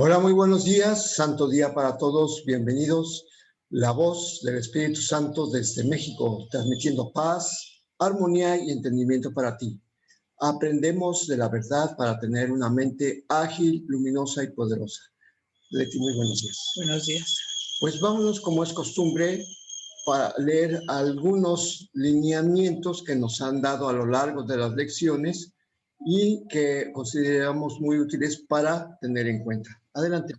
Hola, muy buenos días, santo día para todos, bienvenidos. La voz del Espíritu Santo desde México, transmitiendo paz, armonía y entendimiento para ti. Aprendemos de la verdad para tener una mente ágil, luminosa y poderosa. Leti, muy buenos días. Buenos días. Pues vámonos, como es costumbre, para leer algunos lineamientos que nos han dado a lo largo de las lecciones y que consideramos muy útiles para tener en cuenta. Adelante.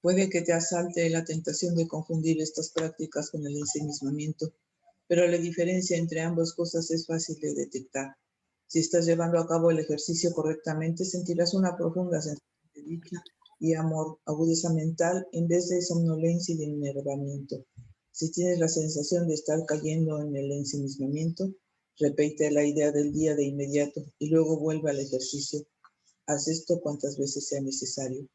Puede que te asalte la tentación de confundir estas prácticas con el ensimismamiento, pero la diferencia entre ambas cosas es fácil de detectar. Si estás llevando a cabo el ejercicio correctamente, sentirás una profunda sensación de dicha y amor, agudeza mental, en vez de somnolencia y de enervamiento. Si tienes la sensación de estar cayendo en el ensimismamiento, repite la idea del día de inmediato y luego vuelve al ejercicio. Haz esto cuantas veces sea necesario.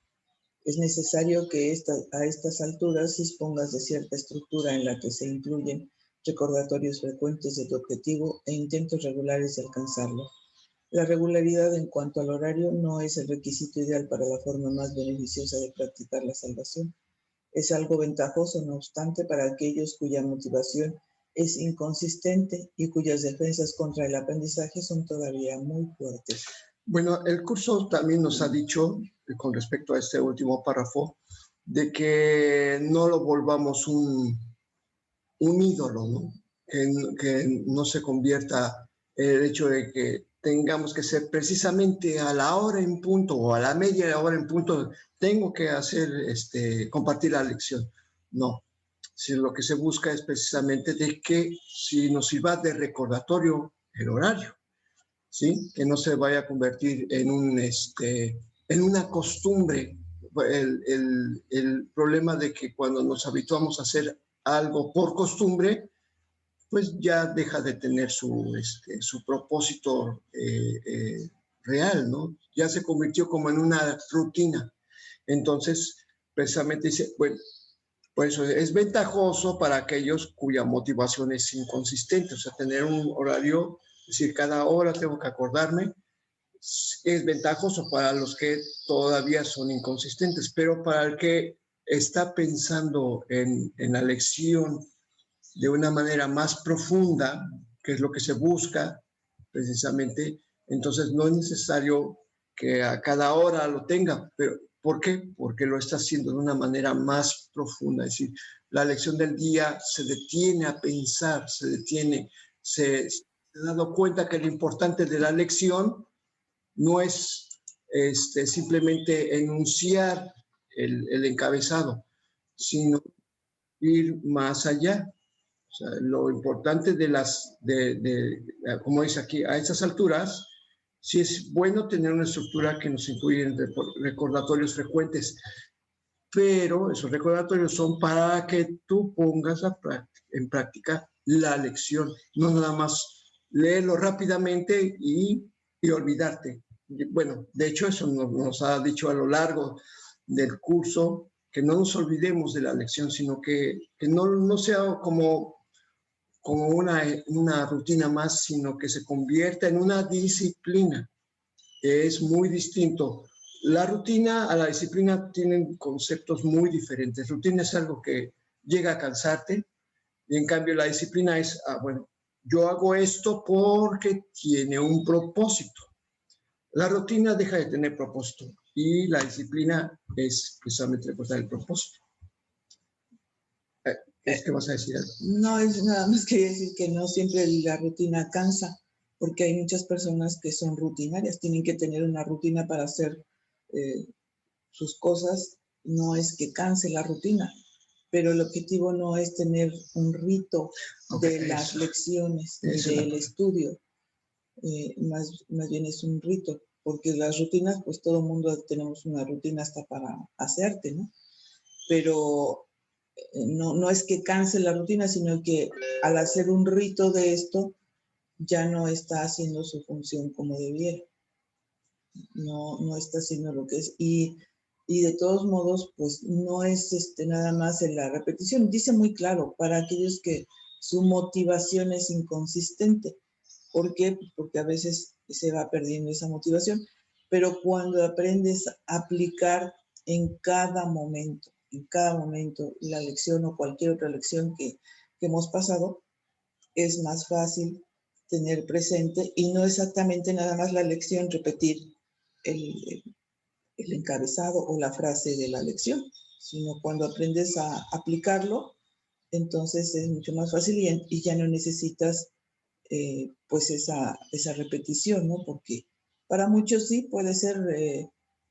Es necesario que a estas alturas dispongas de cierta estructura en la que se incluyen recordatorios frecuentes de tu objetivo e intentos regulares de alcanzarlo. La regularidad en cuanto al horario no es el requisito ideal para la forma más beneficiosa de practicar la salvación. Es algo ventajoso, no obstante, para aquellos cuya motivación es inconsistente y cuyas defensas contra el aprendizaje son todavía muy fuertes. Bueno, el curso también nos ha dicho, con respecto a este último párrafo, de que no lo volvamos un ídolo, ¿no? Que no se convierta el hecho de que tengamos que ser precisamente a la hora en punto o a la media hora en punto, tengo que hacer, compartir la lección. No, si lo que se busca es precisamente de que si nos sirva de recordatorio el horario, ¿sí? Que no se vaya a convertir en una costumbre. El problema de que cuando nos habituamos a hacer algo por costumbre, pues ya deja de tener su propósito real, ¿no? Ya se convirtió como en una rutina. Entonces, precisamente dice, bueno, pues es ventajoso para aquellos cuya motivación es inconsistente, o sea, tener un horario, es decir, cada hora tengo que acordarme, es ventajoso para los que todavía son inconsistentes, pero para el que está pensando en la lección de una manera más profunda, que es lo que se busca precisamente, entonces no es necesario que a cada hora lo tenga, pero ¿por qué? Porque lo está haciendo de una manera más profunda, es decir, la lección del día se detiene a pensar, se detiene, se ha dado cuenta que lo importante de la lección no es simplemente enunciar el encabezado, sino ir más allá. O sea, lo importante como dice aquí, a estas alturas, sí es bueno tener una estructura que nos incluya en recordatorios frecuentes, pero esos recordatorios son para que tú pongas en práctica la lección, no nada más leerlo rápidamente y olvidarte. Bueno, de hecho eso nos ha dicho a lo largo del curso, que no nos olvidemos de la lección, sino que no sea como una rutina más, sino que se convierta en una disciplina. Es muy distinto. La rutina a la disciplina tienen conceptos muy diferentes. Rutina es algo que llega a cansarte y en cambio la disciplina es, bueno, yo hago esto porque tiene un propósito. La rutina deja de tener propósito y la disciplina es precisamente recordar el propósito. ¿Qué vas a decir? No, es nada más que decir que no siempre la rutina cansa, porque hay muchas personas que son rutinarias, tienen que tener una rutina para hacer sus cosas. No es que canse la rutina, pero el objetivo no es tener un rito de las lecciones ni del estudio, más bien es un rito, porque las rutinas, pues todo el mundo tenemos una rutina hasta para hacerte, ¿no? Pero no es que canse la rutina, sino que al hacer un rito de esto, ya no está haciendo su función como debiera. No está haciendo lo que es. Y de todos modos, pues no es nada más en la repetición. Dice muy claro, para aquellos que su motivación es inconsistente. ¿Por qué? Pues porque a veces se va perdiendo esa motivación. Pero cuando aprendes a aplicar en cada momento, la lección o cualquier otra lección que hemos pasado, es más fácil tener presente y no exactamente nada más la lección, repetir el encabezado o la frase de la lección, sino cuando aprendes a aplicarlo, entonces es mucho más fácil y ya no necesitas pues esa repetición, ¿no? Porque para muchos sí puede ser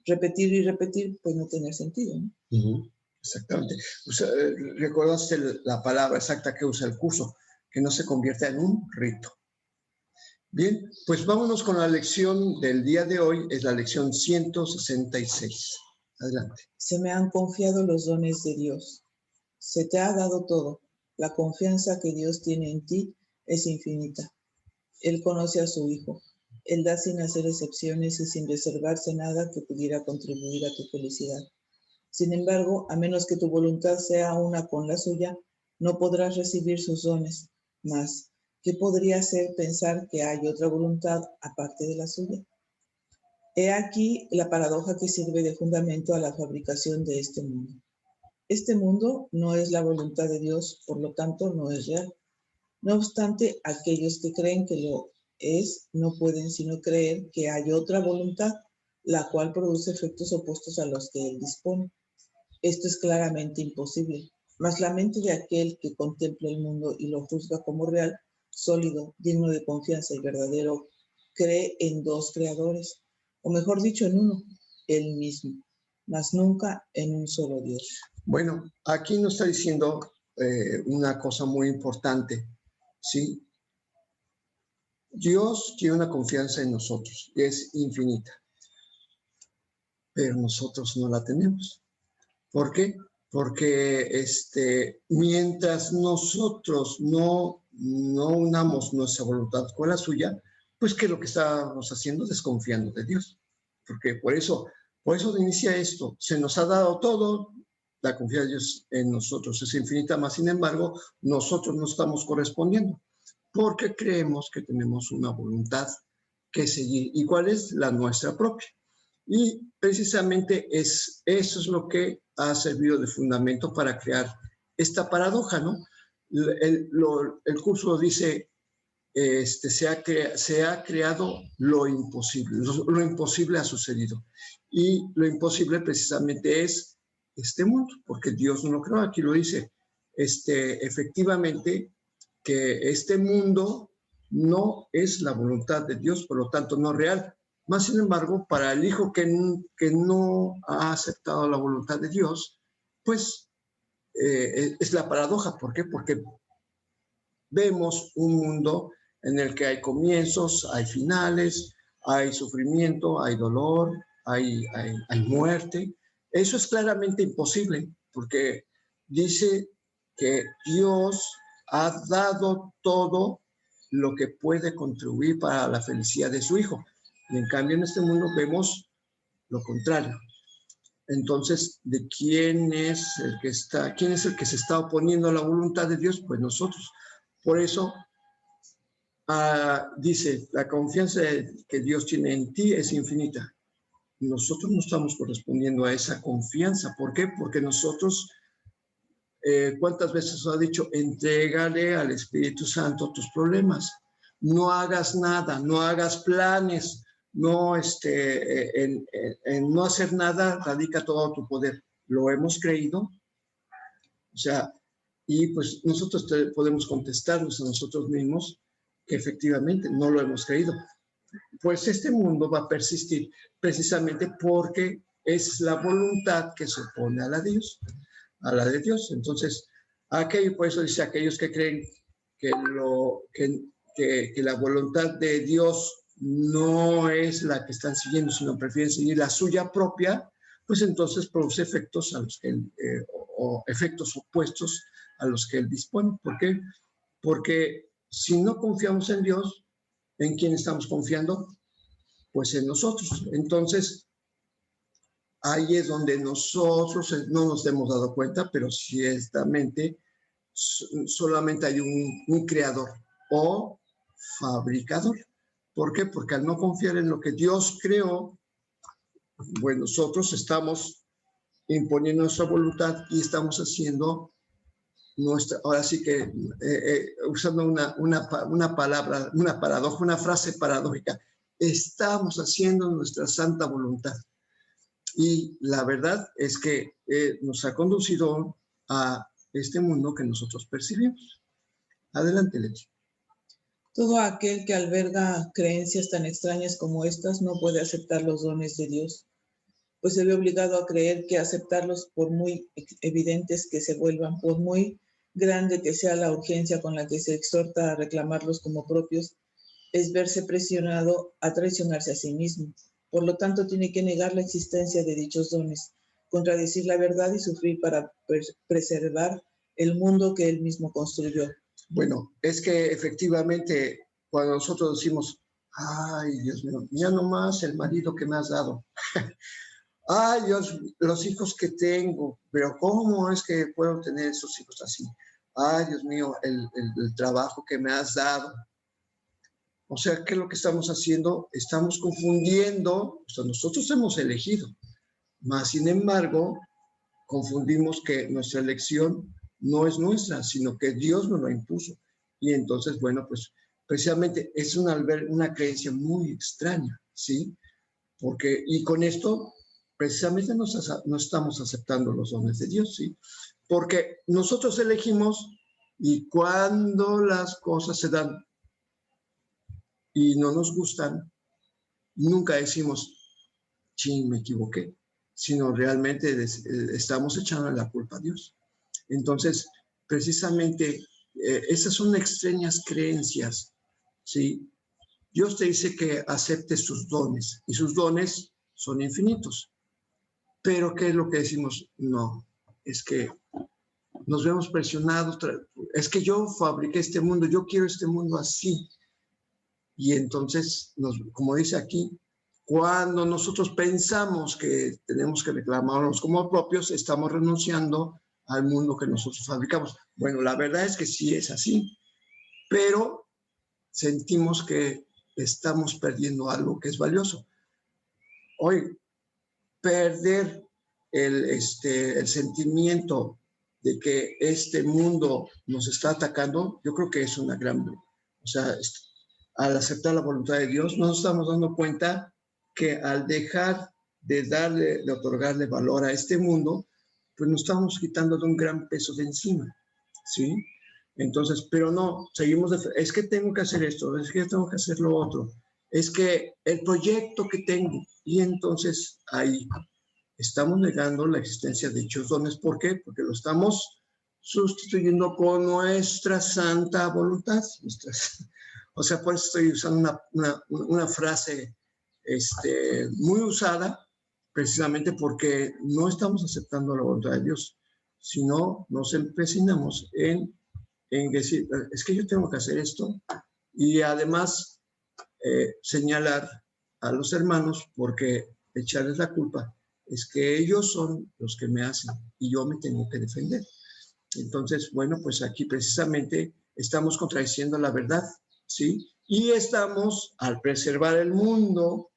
repetir y repetir, pues no tener sentido, ¿no? Exactamente. Recordaste la palabra exacta que usa el curso, que no se convierta en un rito. Bien, pues vámonos con la lección del día de hoy, es la lección 166. Adelante. Se me han confiado los dones de Dios. Se te ha dado todo. La confianza que Dios tiene en ti es infinita. Él conoce a su Hijo. Él da sin hacer excepciones y sin reservarse nada que pudiera contribuir a tu felicidad. Sin embargo, a menos que tu voluntad sea una con la suya, no podrás recibir sus dones. Mas, ¿qué podría hacer pensar que hay otra voluntad aparte de la suya? He aquí la paradoja que sirve de fundamento a la fabricación de este mundo. Este mundo no es la voluntad de Dios, por lo tanto no es real. No obstante, aquellos que creen que lo es no pueden sino creer que hay otra voluntad, la cual produce efectos opuestos a los que él dispone. Esto es claramente imposible, mas la mente de aquel que contempla el mundo y lo juzga como real, sólido, digno de confianza y verdadero, cree en dos creadores, o mejor dicho, en uno, él mismo, mas nunca en un solo Dios. Bueno, aquí nos está diciendo una cosa muy importante, ¿sí? Dios tiene una confianza en nosotros, es infinita, pero nosotros no la tenemos. ¿Por qué? Porque mientras nosotros no unamos nuestra voluntad con la suya, pues ¿qué es lo que estamos haciendo? Desconfiando de Dios. Porque por eso inicia esto. Se nos ha dado todo, la confianza de Dios en nosotros es infinita, más sin embargo, nosotros no estamos correspondiendo, porque creemos que tenemos una voluntad que seguir. ¿Y cuál es? La nuestra propia. Y precisamente eso es lo que ha servido de fundamento para crear esta paradoja, ¿no? El curso dice, se ha creado lo imposible. Lo imposible ha sucedido. Y lo imposible precisamente es este mundo, porque Dios no lo creó. Aquí lo dice, efectivamente, que este mundo no es la voluntad de Dios, por lo tanto no real. Más sin embargo, para el hijo que no ha aceptado la voluntad de Dios, pues es la paradoja. ¿Por qué? Porque vemos un mundo en el que hay comienzos, hay finales, hay sufrimiento, hay dolor, hay muerte. Eso es claramente imposible, porque dice que Dios ha dado todo lo que puede contribuir para la felicidad de su hijo. Y en cambio en este mundo vemos lo contrario. Entonces, ¿de quién es el que se está oponiendo a la voluntad de Dios? Pues nosotros. Por eso dice, la confianza que Dios tiene en ti es infinita. Nosotros no estamos correspondiendo a esa confianza. ¿Por qué? Porque nosotros, ¿cuántas veces os ha dicho? Entrégale al Espíritu Santo tus problemas. No hagas nada, no hagas planes, no, en no hacer nada radica todo tu poder. ¿Lo hemos creído? O sea, y pues nosotros podemos contestarnos a nosotros mismos que efectivamente no lo hemos creído. Pues este mundo va a persistir precisamente porque es la voluntad que se opone a la de Dios. Entonces, por eso dice, aquellos que creen que la voluntad de Dios no es la que están siguiendo, sino prefieren seguir la suya propia, pues entonces produce efectos o efectos opuestos a los que él dispone. ¿Por qué? Porque si no confiamos en Dios, ¿en quién estamos confiando? Pues en nosotros. Entonces, ahí es donde nosotros no nos hemos dado cuenta, pero ciertamente solamente hay un creador o fabricador. ¿Por qué? Porque al no confiar en lo que Dios creó, pues nosotros estamos imponiendo nuestra voluntad y estamos haciendo ahora sí que usando una palabra, una paradoja, una frase paradójica, estamos haciendo nuestra santa voluntad. Y la verdad es que nos ha conducido a este mundo que nosotros percibimos. Adelante, Leti. Todo aquel que alberga creencias tan extrañas como estas no puede aceptar los dones de Dios, pues se ve obligado a creer que aceptarlos, por muy evidentes que se vuelvan, por muy grande que sea la urgencia con la que se exhorta a reclamarlos como propios, es verse presionado a traicionarse a sí mismo. Por lo tanto, tiene que negar la existencia de dichos dones, contradecir la verdad y sufrir para preservar el mundo que él mismo construyó. Bueno, es que efectivamente cuando nosotros decimos, ay, Dios mío, ya nomás el marido que me has dado. Ay, Dios, los hijos que tengo, pero ¿cómo es que puedo tener esos hijos así? Ay, Dios mío, el trabajo que me has dado. O sea, ¿qué es lo que estamos haciendo? Estamos confundiendo, o sea, nosotros hemos elegido, mas sin embargo, confundimos que nuestra elección no es nuestra, sino que Dios nos la impuso. Y entonces, bueno, pues precisamente es una creencia muy extraña, ¿sí? Porque, y con esto, precisamente no estamos aceptando los dones de Dios, ¿sí? Porque nosotros elegimos y cuando las cosas se dan y no nos gustan, nunca decimos, sí, me equivoqué, sino realmente estamos echando la culpa a Dios. Entonces, precisamente, esas son extrañas creencias, ¿sí? Dios te dice que aceptes sus dones, y sus dones son infinitos. Pero, ¿qué es lo que decimos? No, es que nos vemos presionados, es que yo fabriqué este mundo, yo quiero este mundo así. Y entonces, como dice aquí, cuando nosotros pensamos que tenemos que reclamarnos como propios, estamos renunciando al mundo que nosotros fabricamos. Bueno, la verdad es que sí es así, pero sentimos que estamos perdiendo algo que es valioso. Hoy, perder el sentimiento de que este mundo nos está atacando, yo creo que es una gran... O sea, al aceptar la voluntad de Dios, nos estamos dando cuenta que al dejar de otorgarle valor a este mundo, pues nos estamos quitando de un gran peso de encima, ¿sí? Entonces, pero no, seguimos, es que tengo que hacer esto, es que tengo que hacer lo otro, es que el proyecto que tengo, y entonces ahí estamos negando la existencia de dichos dones. ¿Por qué? Porque lo estamos sustituyendo con nuestra santa voluntad. O sea, por eso estoy usando una frase muy usada, precisamente porque no estamos aceptando la voluntad de Dios, sino nos empecinamos en decir, es que yo tengo que hacer esto, y además señalar a los hermanos, porque echarles la culpa es que ellos son los que me hacen y yo me tengo que defender. Entonces, bueno, pues aquí precisamente estamos contradiciendo la verdad, ¿sí? Y estamos, al preservar el mundo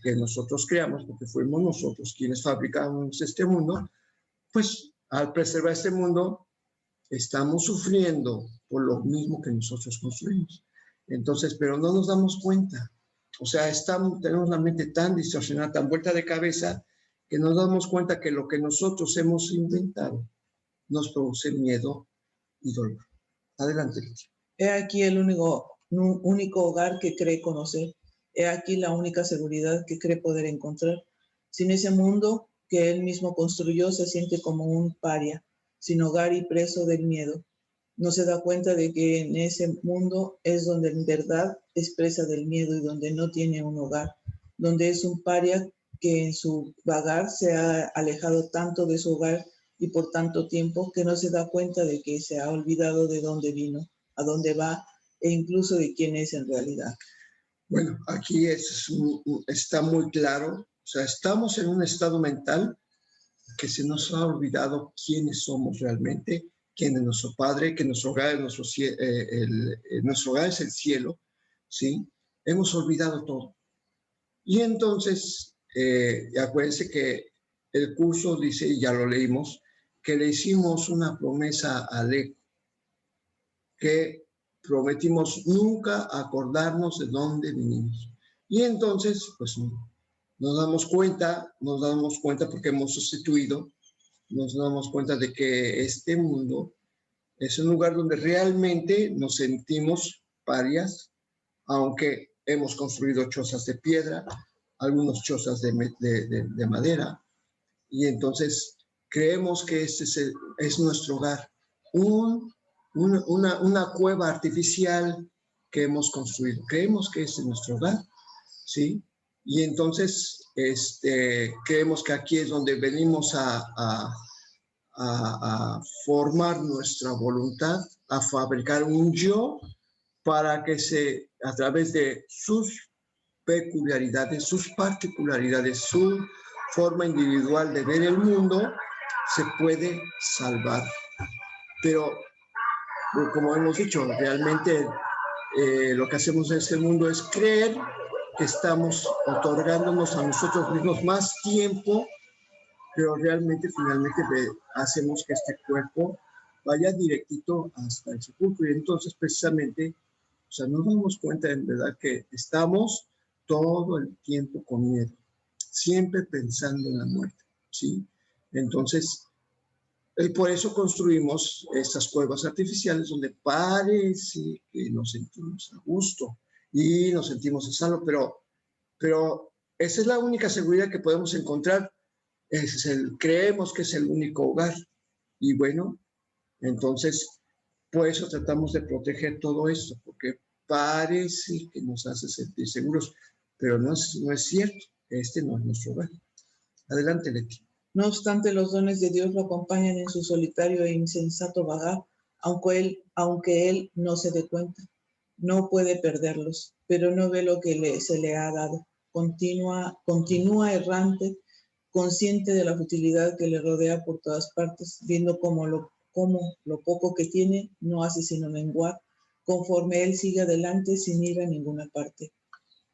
que nosotros creamos, porque fuimos nosotros quienes fabricamos este mundo, pues al preservar este mundo, estamos sufriendo por lo mismo que nosotros construimos. Entonces, pero no nos damos cuenta. O sea, tenemos la mente tan distorsionada, tan vuelta de cabeza, que nos damos cuenta que lo que nosotros hemos inventado nos produce miedo y dolor. Adelante, Lidia. He aquí el único hogar que cree conocer. He aquí la única seguridad que cree poder encontrar. Sin ese mundo que él mismo construyó, se siente como un paria, sin hogar y preso del miedo. No se da cuenta de que en ese mundo es donde en verdad es presa del miedo y donde no tiene un hogar, donde es un paria que en su vagar se ha alejado tanto de su hogar y por tanto tiempo que no se da cuenta de que se ha olvidado de dónde vino, a dónde va e incluso de quién es en realidad. Bueno, aquí está muy claro, o sea, estamos en un estado mental que se nos ha olvidado quiénes somos realmente, quién es nuestro Padre, que nuestro hogar es nuestro hogar es el cielo, ¿sí? Hemos olvidado todo. Y entonces, acuérdense que el curso dice, y ya lo leímos, que le hicimos una promesa al ego, que prometimos nunca acordarnos de dónde vinimos. Y entonces, pues nos damos cuenta porque hemos sustituido, nos damos cuenta de que este mundo es un lugar donde realmente nos sentimos parias, aunque hemos construido chozas de piedra, algunos chozas de madera, y entonces creemos que este es nuestro hogar, una cueva artificial que hemos construido. Creemos que este es nuestro hogar, ¿sí? Y entonces creemos que aquí es donde venimos a formar nuestra voluntad, a fabricar un yo para que a través de sus peculiaridades, sus particularidades, su forma individual de ver el mundo, se puede salvar. Pero, como hemos dicho, realmente lo que hacemos en este mundo es creer que estamos otorgándonos a nosotros mismos más tiempo, pero realmente finalmente hacemos que este cuerpo vaya directito hasta el sepulcro. Y entonces precisamente, o sea, nos damos cuenta en verdad que estamos todo el tiempo con miedo, siempre pensando en la muerte, ¿sí? Entonces, por eso construimos estas cuevas artificiales donde parece que nos sentimos a gusto y nos sentimos a salvo, pero esa es la única seguridad que podemos encontrar. Creemos que es el único hogar. Y bueno, entonces, por eso tratamos de proteger todo esto, porque parece que nos hace sentir seguros, pero no es cierto. Este no es nuestro hogar. Adelante, Leti. No obstante, los dones de Dios lo acompañan en su solitario e insensato vagar, aunque él no se dé cuenta. No puede perderlos, pero no ve lo que se le ha dado. Continúa errante, consciente de la futilidad que le rodea por todas partes, viendo cómo lo poco que tiene no hace sino menguar, conforme él sigue adelante sin ir a ninguna parte.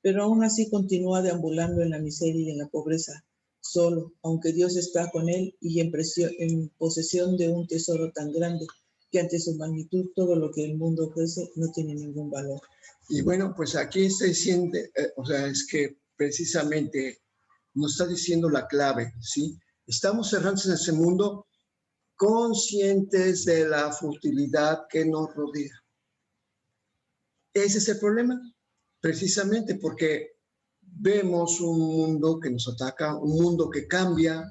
Pero aún así continúa deambulando en la miseria y en la pobreza, solo, aunque Dios está con él y en posesión de un tesoro tan grande que ante su magnitud todo lo que el mundo ofrece no tiene ningún valor. Y bueno, pues aquí se siente, o sea, es que precisamente nos está diciendo la clave, ¿sí? Estamos errantes en ese mundo conscientes de la futilidad que nos rodea. Ese es el problema, precisamente porque vemos un mundo que nos ataca, un mundo que cambia.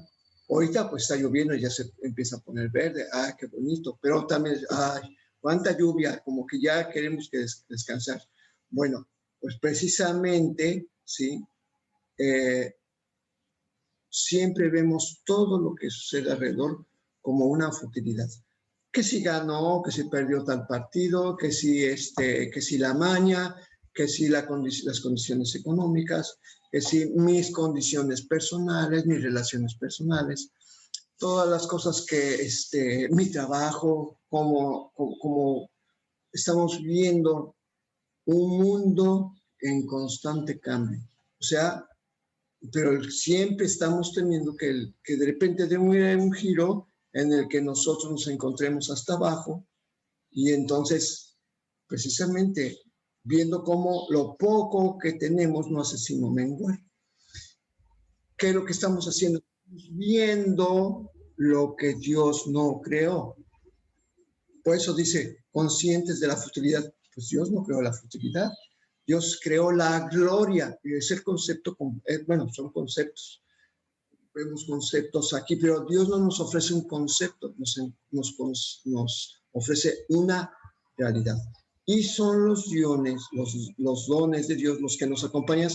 Ahorita pues está lloviendo y ya se empieza a poner verde, ¡ay, qué bonito! Pero también, ¡ay, cuánta lluvia! Como que ya queremos que descansar. Bueno, pues precisamente, ¿sí? Siempre vemos todo lo que sucede alrededor como una futilidad. Que si ganó, que si perdió tal partido, que si la maña, que si las condiciones económicas, que si mis condiciones personales, mis relaciones personales, todas las cosas que, mi trabajo, como estamos viendo un mundo en constante cambio. O sea, pero siempre estamos temiendo que de repente dé un giro en el que nosotros nos encontremos hasta abajo y entonces, precisamente, viendo cómo lo poco que tenemos no hace sino menguar. ¿Qué es lo que estamos haciendo? Viendo lo que Dios no creó. Por eso dice, conscientes de la futilidad. Pues Dios no creó la futilidad. Dios creó la gloria. Y ese concepto, bueno, son conceptos. Vemos conceptos aquí, pero Dios no nos ofrece un concepto, nos ofrece una realidad. Y son los dones de Dios los que nos acompañan,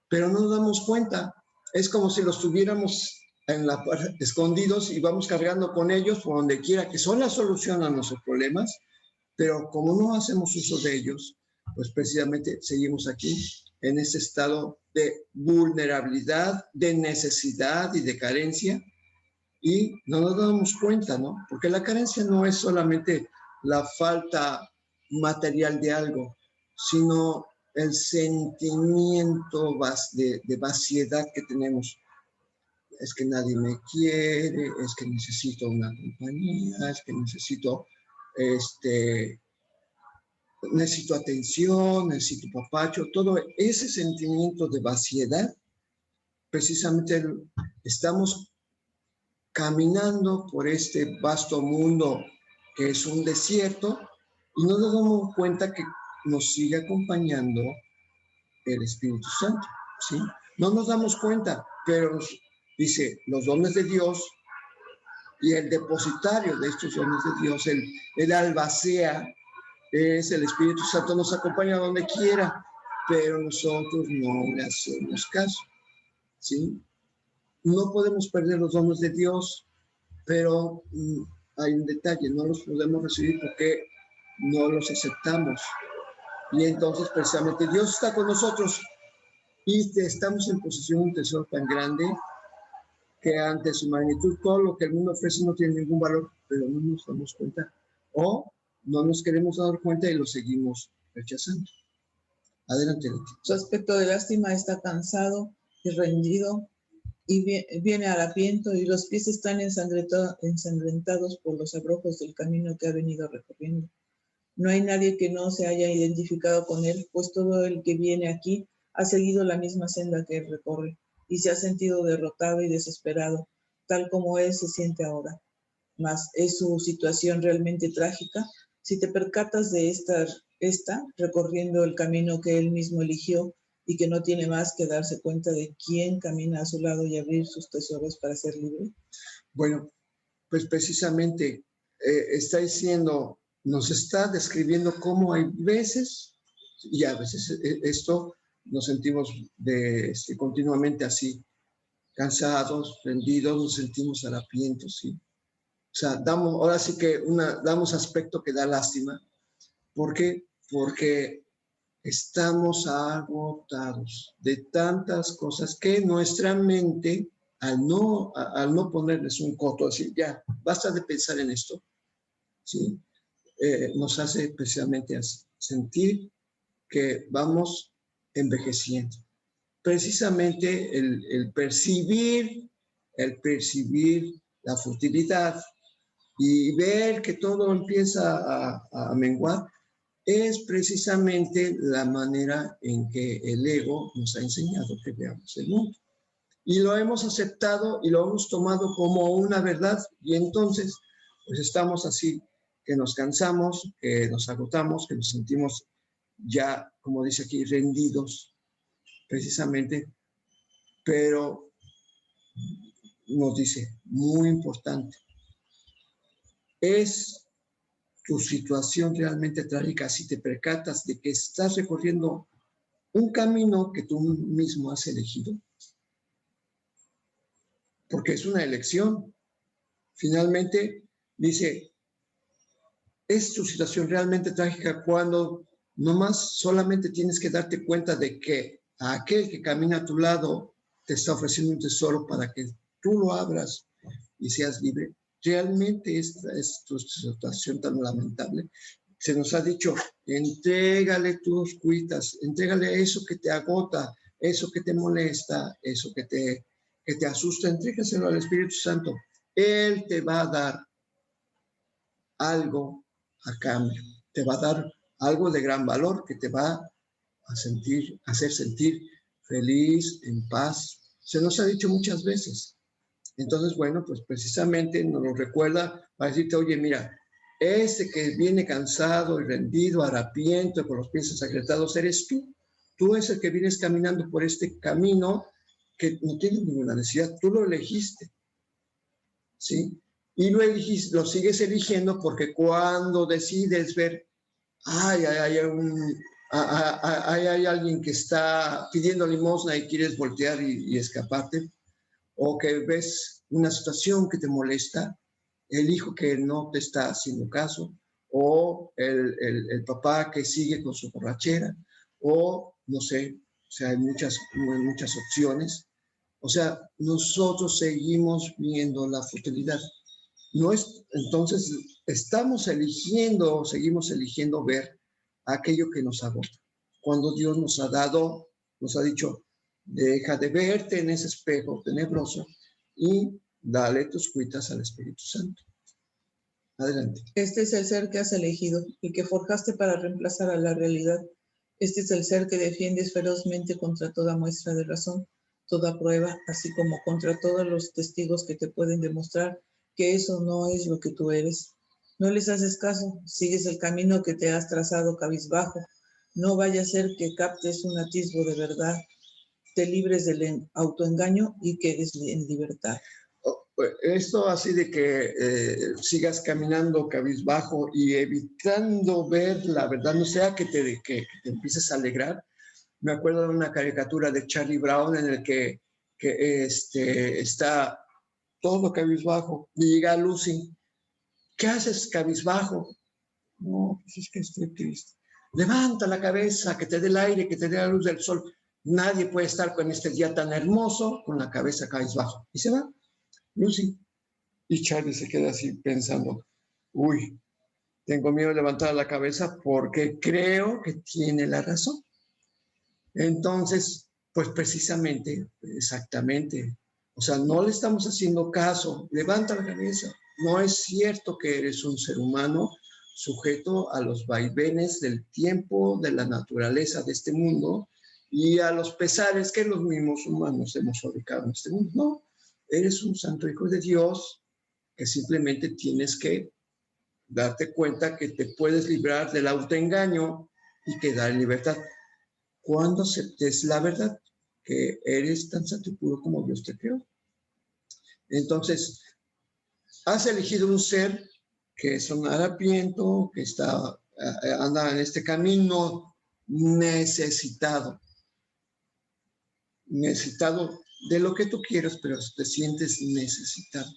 pero no nos damos cuenta. Es como si los tuviéramos escondidos y vamos cargando con ellos por donde quiera, que son la solución a nuestros problemas, pero como no hacemos uso de ellos, pues precisamente seguimos aquí en ese estado de vulnerabilidad, de necesidad y de carencia, y no nos damos cuenta, ¿no? Porque la carencia no es solamente la falta material de algo, sino el sentimiento de vaciedad que tenemos. es que nadie me quiere, es que necesito una compañía, es que necesito, necesito atención, necesito papacho, todo ese sentimiento de vaciedad, precisamente estamos caminando por este vasto mundo que es un desierto y no nos damos cuenta que nos sigue acompañando el Espíritu Santo, ¿sí? No nos damos cuenta, pero dice, los dones de Dios y el depositario de estos dones de Dios, el albacea, es el Espíritu Santo, nos acompaña donde quiera, pero nosotros no le hacemos caso, ¿sí? No podemos perder los dones de Dios, pero hay un detalle, no los podemos recibir porque no los aceptamos. Y entonces precisamente Dios está con nosotros y estamos en posesión de un tesoro tan grande que ante su magnitud todo lo que el mundo ofrece no tiene ningún valor, pero no nos damos cuenta o no nos queremos dar cuenta y lo seguimos rechazando. Adelante, Leti. Su aspecto de lástima está cansado y rendido y viene harapiento y los pies están ensangrentados por los abrojos del camino que ha venido recorriendo. No hay nadie que no se haya identificado con él, pues todo el que viene aquí ha seguido la misma senda que él recorre y se ha sentido derrotado y desesperado, tal como él se siente ahora. Mas es su situación realmente trágica si te percatas de esta recorriendo el camino que él mismo eligió y que no tiene más que darse cuenta de quién camina a su lado y abrir sus tesoros para ser libre. Bueno, pues precisamente está diciendo, nos está describiendo cómo hay veces, y a veces esto nos sentimos continuamente así, cansados, rendidos, nos sentimos harapientos, ¿sí? O sea, ahora sí que damos aspecto que da lástima. ¿Por qué? Porque estamos agotados de tantas cosas que nuestra mente, al no ponerles un coto, así, ya, basta de pensar en esto, ¿sí? Nos hace precisamente sentir que vamos envejeciendo. Precisamente el percibir la futilidad y ver que todo empieza a menguar, es precisamente la manera en que el ego nos ha enseñado que veamos el mundo. Y lo hemos aceptado y lo hemos tomado como una verdad, y entonces pues estamos así, que nos cansamos, que nos agotamos, que nos sentimos ya, como dice aquí, rendidos, precisamente, pero nos dice, muy importante, es tu situación realmente trágica si te percatas de que estás recorriendo un camino que tú mismo has elegido, porque es una elección. Finalmente, dice, es tu situación realmente trágica cuando nomás solamente tienes que darte cuenta de que a aquel que camina a tu lado te está ofreciendo un tesoro para que tú lo abras y seas libre. Realmente esta es tu situación tan lamentable. Se nos ha dicho, entrégale tus cuitas, entrégale eso que te agota, eso que te molesta, eso que te asusta, entrégaselo al Espíritu Santo. Él te va a dar algo a cambio, te va a dar algo de gran valor que te va a hacer sentir feliz, en paz. Se nos ha dicho muchas veces. Entonces, bueno, pues precisamente nos lo recuerda para decirte, oye, mira, ese que viene cansado y rendido, harapiento, con los pies ensangrentados, eres tú. Tú es el que vienes caminando por este camino que no tiene ninguna necesidad. Tú lo elegiste, ¿sí? Y lo sigues eligiendo porque cuando decides ver, hay alguien que está pidiendo limosna y quieres voltear y escaparte, o que ves una situación que te molesta, el hijo que no te está haciendo caso, o el papá que sigue con su borrachera, o no sé, o sea, hay muchas opciones. O sea, nosotros seguimos viendo la futilidad. Entonces, seguimos eligiendo ver aquello que nos agota. Cuando Dios nos ha dicho, deja de verte en ese espejo tenebroso y dale tus cuitas al Espíritu Santo. Adelante. Este es el ser que has elegido, el que forjaste para reemplazar a la realidad. Este es el ser que defiendes ferozmente contra toda muestra de razón, toda prueba, así como contra todos los testigos que te pueden demostrar que eso no es lo que tú eres. No les haces caso, sigues el camino que te has trazado cabizbajo. No vaya a ser que captes un atisbo de verdad, te libres del autoengaño y quedes en libertad. Esto así de que sigas caminando cabizbajo y evitando ver la verdad, no sea que te empieces a alegrar. Me acuerdo de una caricatura de Charlie Brown en el que está todo cabizbajo y llega Lucy. ¿Qué haces cabizbajo? No, pues es que estoy triste. Levanta la cabeza, que te dé el aire, que te dé la luz del sol. Nadie puede estar con este día tan hermoso con la cabeza cabizbajo. Y se va Lucy. Y Charlie se queda así pensando, uy, tengo miedo de levantar la cabeza porque creo que tiene la razón. Entonces, pues precisamente, exactamente, o sea, no le estamos haciendo caso, levanta la cabeza. No es cierto que eres un ser humano sujeto a los vaivenes del tiempo, de la naturaleza de este mundo y a los pesares que los mismos humanos hemos fabricado en este mundo. No, eres un santo hijo de Dios que simplemente tienes que darte cuenta que te puedes librar del autoengaño y quedar en libertad. Cuando aceptes la verdad, que eres tan santo y puro como Dios te creó. Entonces, has elegido un ser que es un harapiento, que anda en este camino necesitado de lo que tú quieres, pero te sientes necesitado.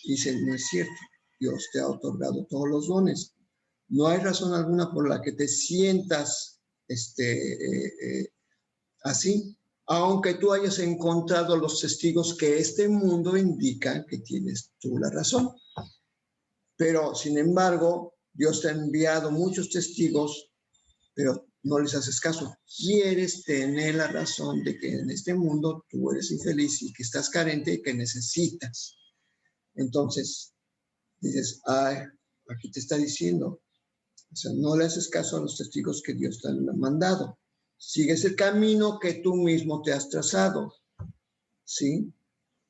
Dice, no es cierto, Dios te ha otorgado todos los dones. No hay razón alguna por la que te sientas así, aunque tú hayas encontrado los testigos que este mundo indica que tienes tú la razón. Pero, sin embargo, Dios te ha enviado muchos testigos, pero no les haces caso. Quieres tener la razón de que en este mundo tú eres infeliz y que estás carente y que necesitas. Entonces, dices, ay, aquí te está diciendo. O sea, no le haces caso a los testigos que Dios te ha mandado. Sigues el camino que tú mismo te has trazado, ¿sí?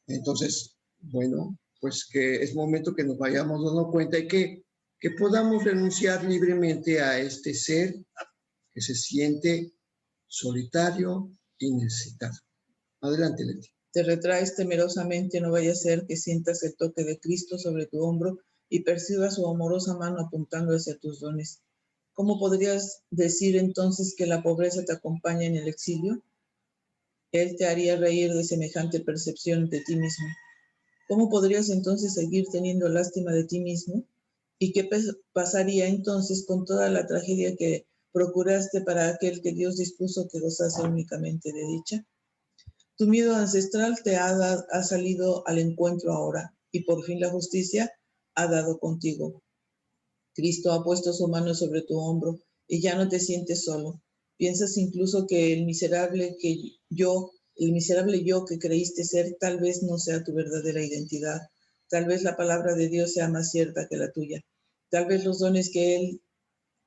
Entonces, bueno, pues que es momento que nos vayamos dando cuenta y que podamos renunciar libremente a este ser que se siente solitario y necesitado. Adelante, Leti. Te retraes temerosamente, no vaya a ser que sientas el toque de Cristo sobre tu hombro y percibas su amorosa mano apuntando hacia tus dones. ¿Cómo podrías decir entonces que la pobreza te acompaña en el exilio? Él te haría reír de semejante percepción de ti mismo. ¿Cómo podrías entonces seguir teniendo lástima de ti mismo? ¿Y qué pasaría entonces con toda la tragedia que procuraste para aquel que Dios dispuso que gozase únicamente de dicha? Tu miedo ancestral te ha salido al encuentro ahora, y por fin la justicia ha dado contigo. Cristo ha puesto su mano sobre tu hombro y ya no te sientes solo. Piensas incluso que el miserable yo que creíste ser, tal vez no sea tu verdadera identidad. Tal vez la palabra de Dios sea más cierta que la tuya. Tal vez los dones que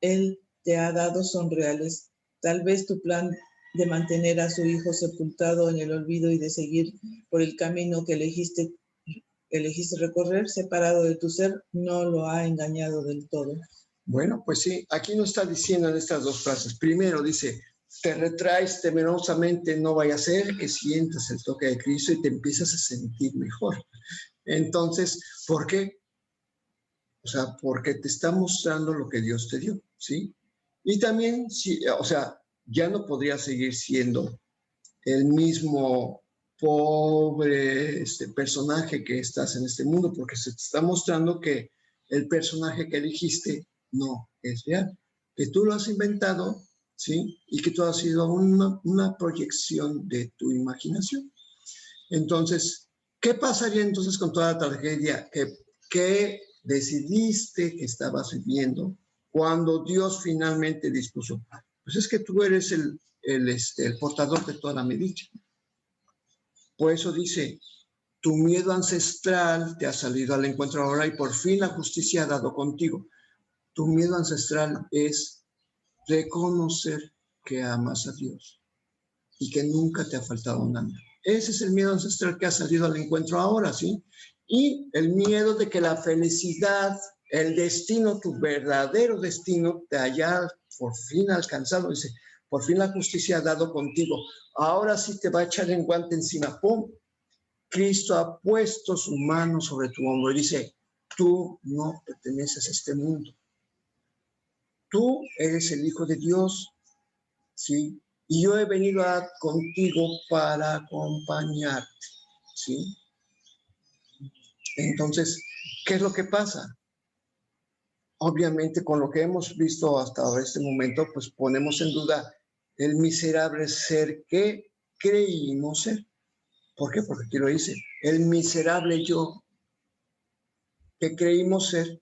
Él te ha dado son reales. Tal vez tu plan de mantener a su hijo sepultado en el olvido y de seguir por el camino que elegiste recorrer separado de tu ser, no lo ha engañado del todo. Bueno, pues sí, aquí nos está diciendo en estas dos frases. Primero dice, te retraes temerosamente, no vaya a ser que sientas el toque de Cristo y te empiezas a sentir mejor. Entonces, ¿por qué? O sea, porque te está mostrando lo que Dios te dio, ¿sí? Y también, sí, o sea, ya no podría seguir siendo el mismo pobre personaje que estás en este mundo, porque se te está mostrando que el personaje que elegiste no es real, que tú lo has inventado, ¿sí? Y que tú has sido una proyección de tu imaginación. Entonces, ¿qué pasaría entonces con toda la tragedia que decidiste que estabas viviendo cuando Dios finalmente dispuso? Pues es que tú eres el portador de toda la medicia. Por eso dice, Tu miedo ancestral te ha salido al encuentro ahora y por fin la justicia ha dado contigo. Tu miedo ancestral es reconocer que amas a Dios y que nunca te ha faltado nada. Ese es el miedo ancestral que ha salido al encuentro ahora, ¿sí? Y el miedo de que la felicidad, el destino, tu verdadero destino, te haya por fin alcanzado. Dice, por fin la justicia ha dado contigo. Ahora sí te va a echar el guante encima. ¡Pum! Cristo ha puesto su mano sobre tu hombro y dice, tú no perteneces a este mundo. Tú eres el Hijo de Dios, ¿sí? Y yo he venido contigo para acompañarte, ¿sí? Entonces, ¿qué es lo que pasa? Obviamente, con lo que hemos visto hasta este momento, pues ponemos en duda el miserable ser que creímos ser. ¿Por qué? Porque aquí lo dice, el miserable yo que creímos ser.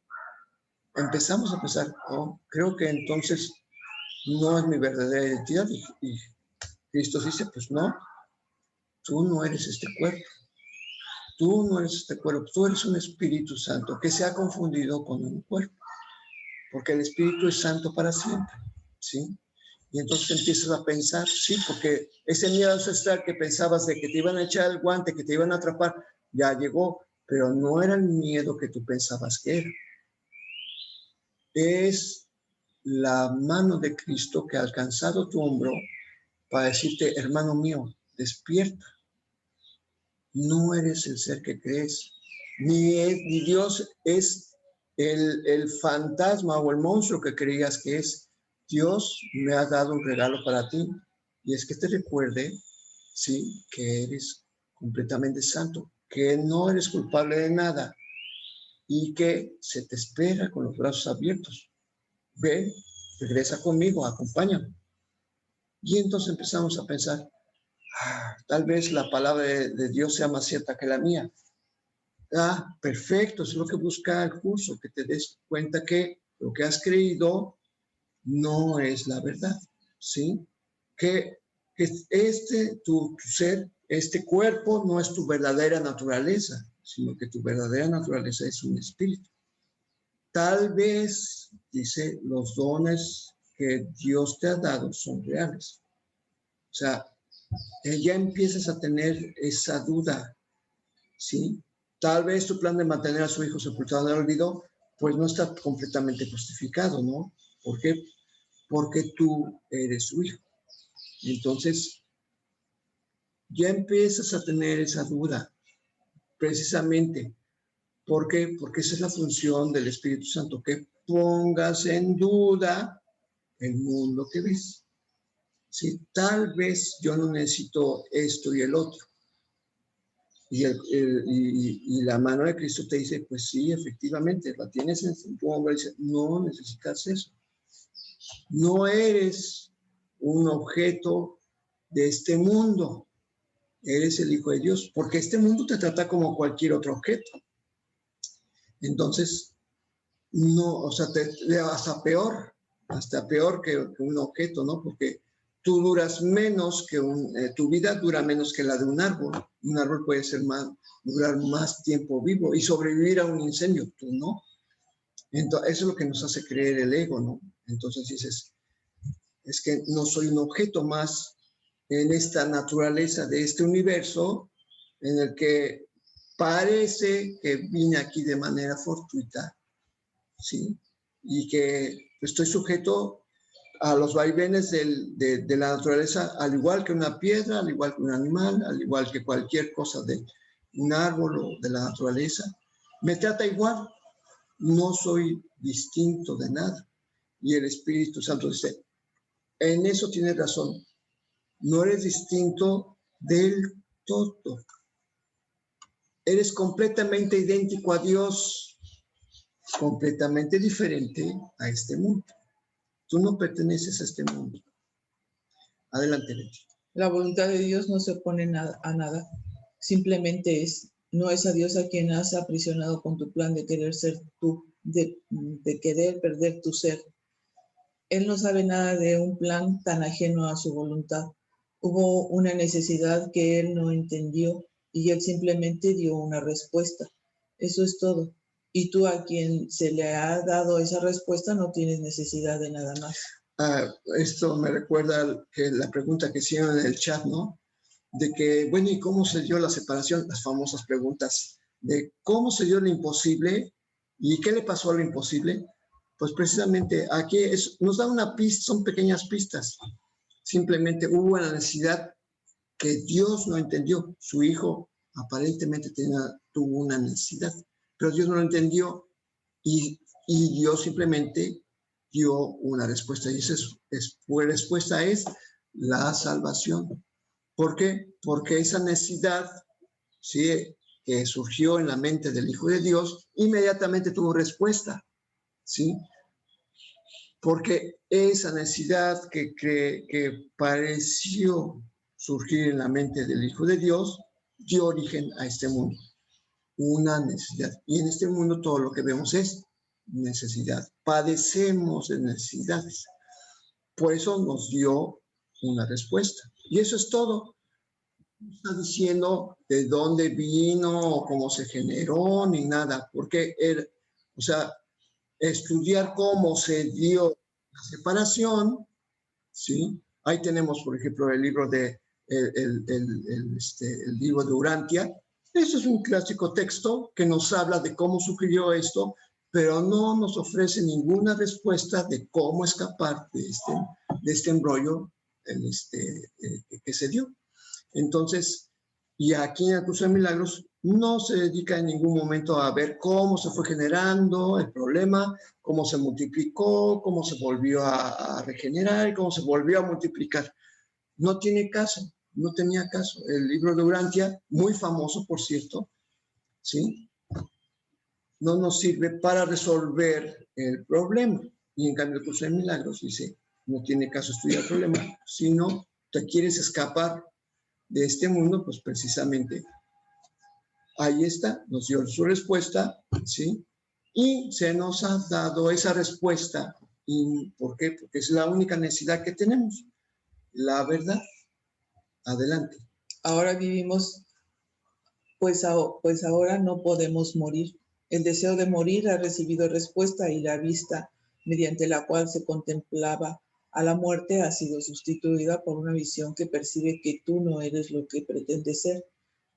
Empezamos a pensar, oh, creo que entonces no es mi verdadera identidad. Y Cristo dice, pues no, tú no eres este cuerpo. Tú no eres este cuerpo, tú eres un Espíritu Santo que se ha confundido con un cuerpo, porque el Espíritu es santo para siempre, ¿sí? Y entonces empiezas a pensar, sí, porque ese miedo ancestral que pensabas de que te iban a echar el guante, que te iban a atrapar, ya llegó, pero no era el miedo que tú pensabas que era. Es la mano de Cristo que ha alcanzado tu hombro para decirte, hermano mío, despierta. No eres el ser que crees, ni Dios es el fantasma o el monstruo que creías que es. Dios me ha dado un regalo para ti, y es que te recuerde, sí, que eres completamente santo, que no eres culpable de nada y que se te espera con los brazos abiertos. Ven, regresa conmigo, acompáñame. Y entonces empezamos a pensar, tal vez la palabra de Dios sea más cierta que la mía. Perfecto, es lo que busca el curso, que te des cuenta que lo que has creído no es la verdad, ¿sí? Que tu ser, este cuerpo no es tu verdadera naturaleza, sino que tu verdadera naturaleza es un espíritu. Tal vez, dice, los dones que Dios te ha dado son reales. O sea, ya empiezas a tener esa duda, ¿sí? Tal vez tu plan de mantener a su hijo sepultado en el olvido, pues no está completamente justificado, ¿no? ¿Por qué? Porque tú eres su hijo. Entonces, ya empiezas a tener esa duda, precisamente. ¿Por qué? Porque esa es la función del Espíritu Santo, que pongas en duda el mundo que ves. Sí, tal vez yo no necesito esto y el otro. Y la mano de Cristo te dice, pues sí, efectivamente, la tienes en tu hombro y dice, no necesitas eso. No eres un objeto de este mundo, eres el Hijo de Dios, porque este mundo te trata como cualquier otro objeto. Entonces, no, o sea, hasta peor que un objeto, ¿no? Porque tú duras menos que tu vida dura menos que la de un árbol. Un árbol puede durar más tiempo vivo y sobrevivir a un incendio, tú no. Entonces, eso es lo que nos hace creer el ego, ¿no? Entonces dices, es que no soy un objeto más en esta naturaleza de este universo en el que parece que vine aquí de manera fortuita, ¿sí? Y que estoy sujeto a los vaivenes de la naturaleza, al igual que una piedra, al igual que un animal, al igual que cualquier cosa de un árbol o de la naturaleza. Me trata igual, no soy distinto de nada. Y el Espíritu Santo dice, en eso tienes razón, no eres distinto del todo. Eres completamente idéntico a Dios, completamente diferente a este mundo. Tú no perteneces a este mundo. Adelante, Leti. La voluntad de Dios no se opone a nada, simplemente es. No es a Dios a quien has aprisionado con tu plan de querer ser tú, de querer perder tu ser. Él no sabe nada de un plan tan ajeno a su voluntad. Hubo una necesidad que él no entendió y él simplemente dio una respuesta. Eso es todo. Y tú, a quien se le ha dado esa respuesta, no tienes necesidad de nada más. Esto me recuerda que la pregunta que hicieron en el chat, ¿no? De que, bueno, ¿y cómo se dio la separación? Las famosas preguntas de cómo se dio lo imposible y qué le pasó a lo imposible. Pues precisamente aquí nos da una pista, son pequeñas pistas. Simplemente hubo una necesidad que Dios no entendió. Su hijo aparentemente tuvo una necesidad, pero Dios no lo entendió y Dios simplemente dio una respuesta. Y esa respuesta es la salvación. ¿Por qué? Porque esa necesidad, ¿sí?, que surgió en la mente del Hijo de Dios, inmediatamente tuvo respuesta, ¿sí? Porque esa necesidad que pareció surgir en la mente del Hijo de Dios dio origen a este mundo. Una necesidad. Y en este mundo todo lo que vemos es necesidad. Padecemos de necesidades. Por eso nos dio una respuesta. Y eso es todo. No está diciendo de dónde vino o cómo se generó ni nada. Porque, o sea, estudiar cómo se dio la separación, ¿sí? Ahí tenemos, por ejemplo, el libro de el libro de Urantia. Eso es un clásico texto que nos habla de cómo sucedió esto, pero no nos ofrece ninguna respuesta de cómo escapar de este embrollo que se dio. Entonces, y aquí en el Curso de Milagros no se dedica en ningún momento a ver cómo se fue generando el problema, cómo se multiplicó, cómo se volvió a regenerar, cómo se volvió a multiplicar. No tiene caso, no tenía caso. El libro de Urantia, muy famoso, por cierto, ¿sí?, no nos sirve para resolver el problema. Y en cambio el Curso de Milagros dice, no tiene caso estudiar el problema, sino te quieres escapar de este mundo, pues precisamente ahí está, nos dio su respuesta, ¿sí? Y se nos ha dado esa respuesta. ¿Y por qué? Porque es la única necesidad que tenemos, la verdad. Adelante. Ahora vivimos, pues ahora no podemos morir. El deseo de morir ha recibido respuesta y la vista mediante la cual se contemplaba a la muerte ha sido sustituida por una visión que percibe que tú no eres lo que pretendes ser.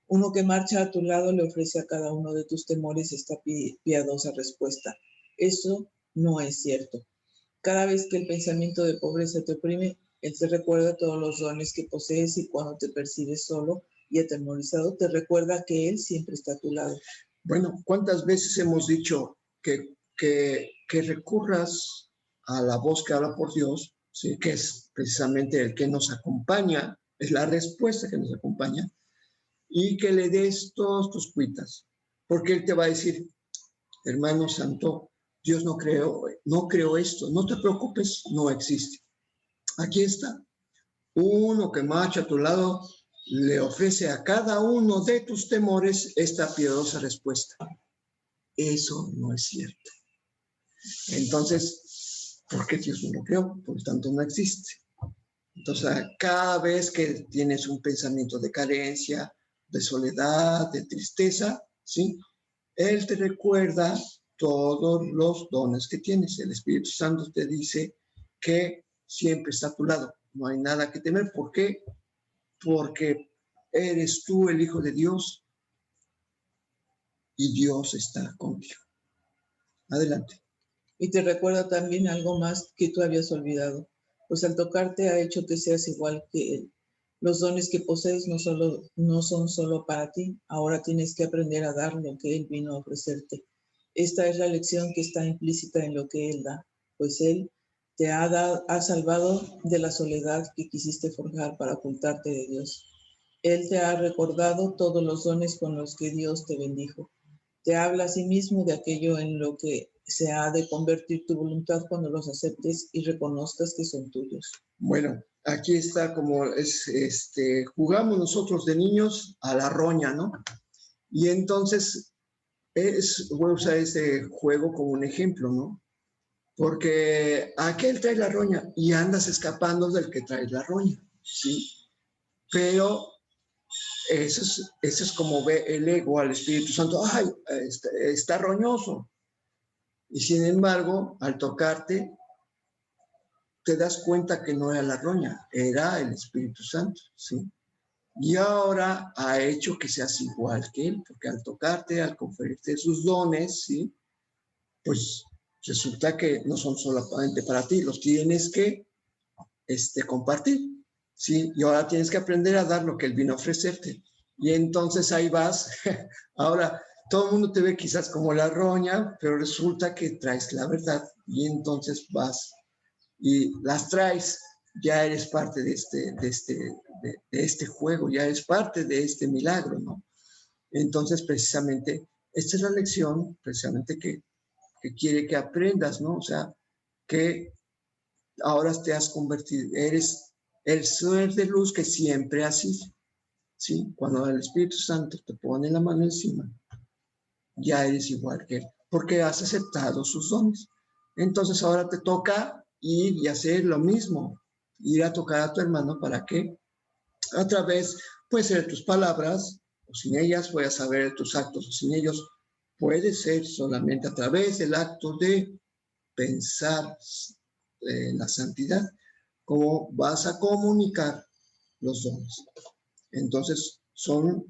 Uno que marcha a tu lado le ofrece a cada uno de tus temores esta piadosa respuesta. Eso no es cierto. Cada vez que el pensamiento de pobreza te oprime, él te recuerda todos los dones que posees y cuando te percibes solo y atemorizado, te recuerda que él siempre está a tu lado. Bueno, ¿cuántas veces hemos dicho que recurras a la voz que habla por Dios, ¿sí?, que es precisamente el que nos acompaña, es la respuesta que nos acompaña, y que le des todos tus cuitas? Porque él te va a decir, hermano santo, Dios no creó esto, no te preocupes, no existe. Aquí está. Uno que marcha a tu lado le ofrece a cada uno de tus temores esta piadosa respuesta. Eso no es cierto. Entonces, ¿por qué Dios no lo creó? Por lo tanto, no existe. Entonces, cada vez que tienes un pensamiento de carencia, de soledad, de tristeza, ¿sí?, Él te recuerda todos los dones que tienes. El Espíritu Santo te dice que siempre está a tu lado. No hay nada que temer. ¿Por qué? Porque eres tú el Hijo de Dios y Dios está contigo. Adelante. Y te recuerda también algo más que tú habías olvidado, pues al tocarte ha hecho que seas igual que él. Los dones que posees no son solo para ti, ahora tienes que aprender a dar lo que él vino a ofrecerte. Esta es la lección que está implícita en lo que él da, pues él te ha salvado de la soledad que quisiste forjar para ocultarte de Dios. Él te ha recordado todos los dones con los que Dios te bendijo. Te habla a sí mismo de aquello en lo que se ha de convertir tu voluntad cuando los aceptes y reconozcas que son tuyos. Bueno, aquí está como jugamos nosotros de niños a la roña, ¿no? Y entonces voy a usar este juego como un ejemplo, ¿no? Porque aquel trae la roña y andas escapando del que trae la roña, ¿sí? Pero eso es como ve el ego al Espíritu Santo. ¡Ay! Está roñoso. Y sin embargo, al tocarte, te das cuenta que no era la roña, era el Espíritu Santo, ¿sí? Y ahora ha hecho que seas igual que Él, porque al tocarte, al conferirte sus dones, ¿sí? Pues resulta que no son solamente para ti, los tienes que compartir, ¿sí? Y ahora tienes que aprender a dar lo que Él vino a ofrecerte. Y entonces ahí vas, ahora todo el mundo te ve quizás como la roña, pero resulta que traes la verdad y entonces vas y las traes, ya eres parte de este juego, ya eres parte de este milagro, ¿no? Entonces, precisamente, esta es la lección, precisamente, que quiere que aprendas, ¿no? O sea, que ahora te has convertido, eres el ser de luz que siempre has sido, ¿sí? Cuando el Espíritu Santo te pone la mano encima, ya eres igual que Él, porque has aceptado sus dones. Entonces, ahora te toca ir y hacer lo mismo, ir a tocar a tu hermano para que a través, puede ser tus palabras, o sin ellas, puedes saber tus actos, o sin ellos, puede ser solamente a través del acto de pensar en la santidad, cómo vas a comunicar los dones. Entonces, son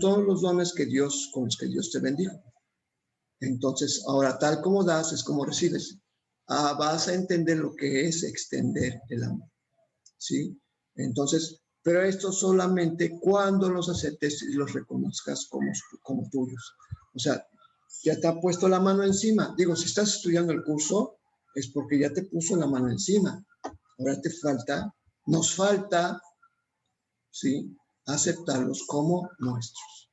todos los dones que Dios, con los que Dios te bendijo. Entonces, ahora tal como das es como recibes. Vas a entender lo que es extender el amor, ¿sí? Entonces, pero esto solamente cuando los aceptes y los reconozcas como tuyos. O sea, ya te ha puesto la mano encima. Digo, si estás estudiando el curso, es porque ya te puso la mano encima. Ahora nos falta, ¿sí? Aceptarlos como nuestros.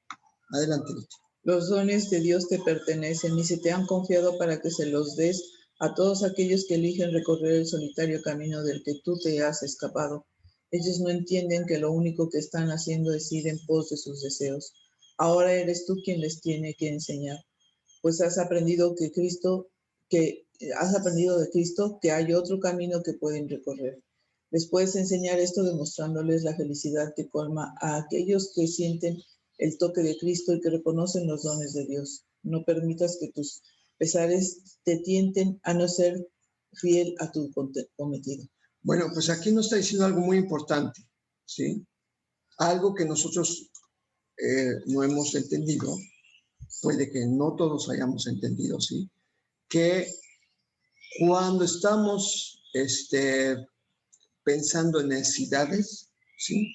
Adelante, Leti. Los dones de Dios te pertenecen y se te han confiado para que se los des a todos aquellos que eligen recorrer el solitario camino del que tú te has escapado. Ellos no entienden que lo único que están haciendo es ir en pos de sus deseos. Ahora eres tú quien les tiene que enseñar, pues has aprendido de Cristo que hay otro camino que pueden recorrer. Les puedes enseñar esto demostrándoles la felicidad que colma a aquellos que sienten el toque de Cristo y que reconocen los dones de Dios. No permitas que tus pesares te tienten a no ser fiel a tu cometido. Bueno, pues aquí nos está diciendo algo muy importante, ¿sí? Algo que nosotros no hemos entendido, puede que no todos hayamos entendido, ¿sí? Que cuando estamos pensando en necesidades, ¿sí?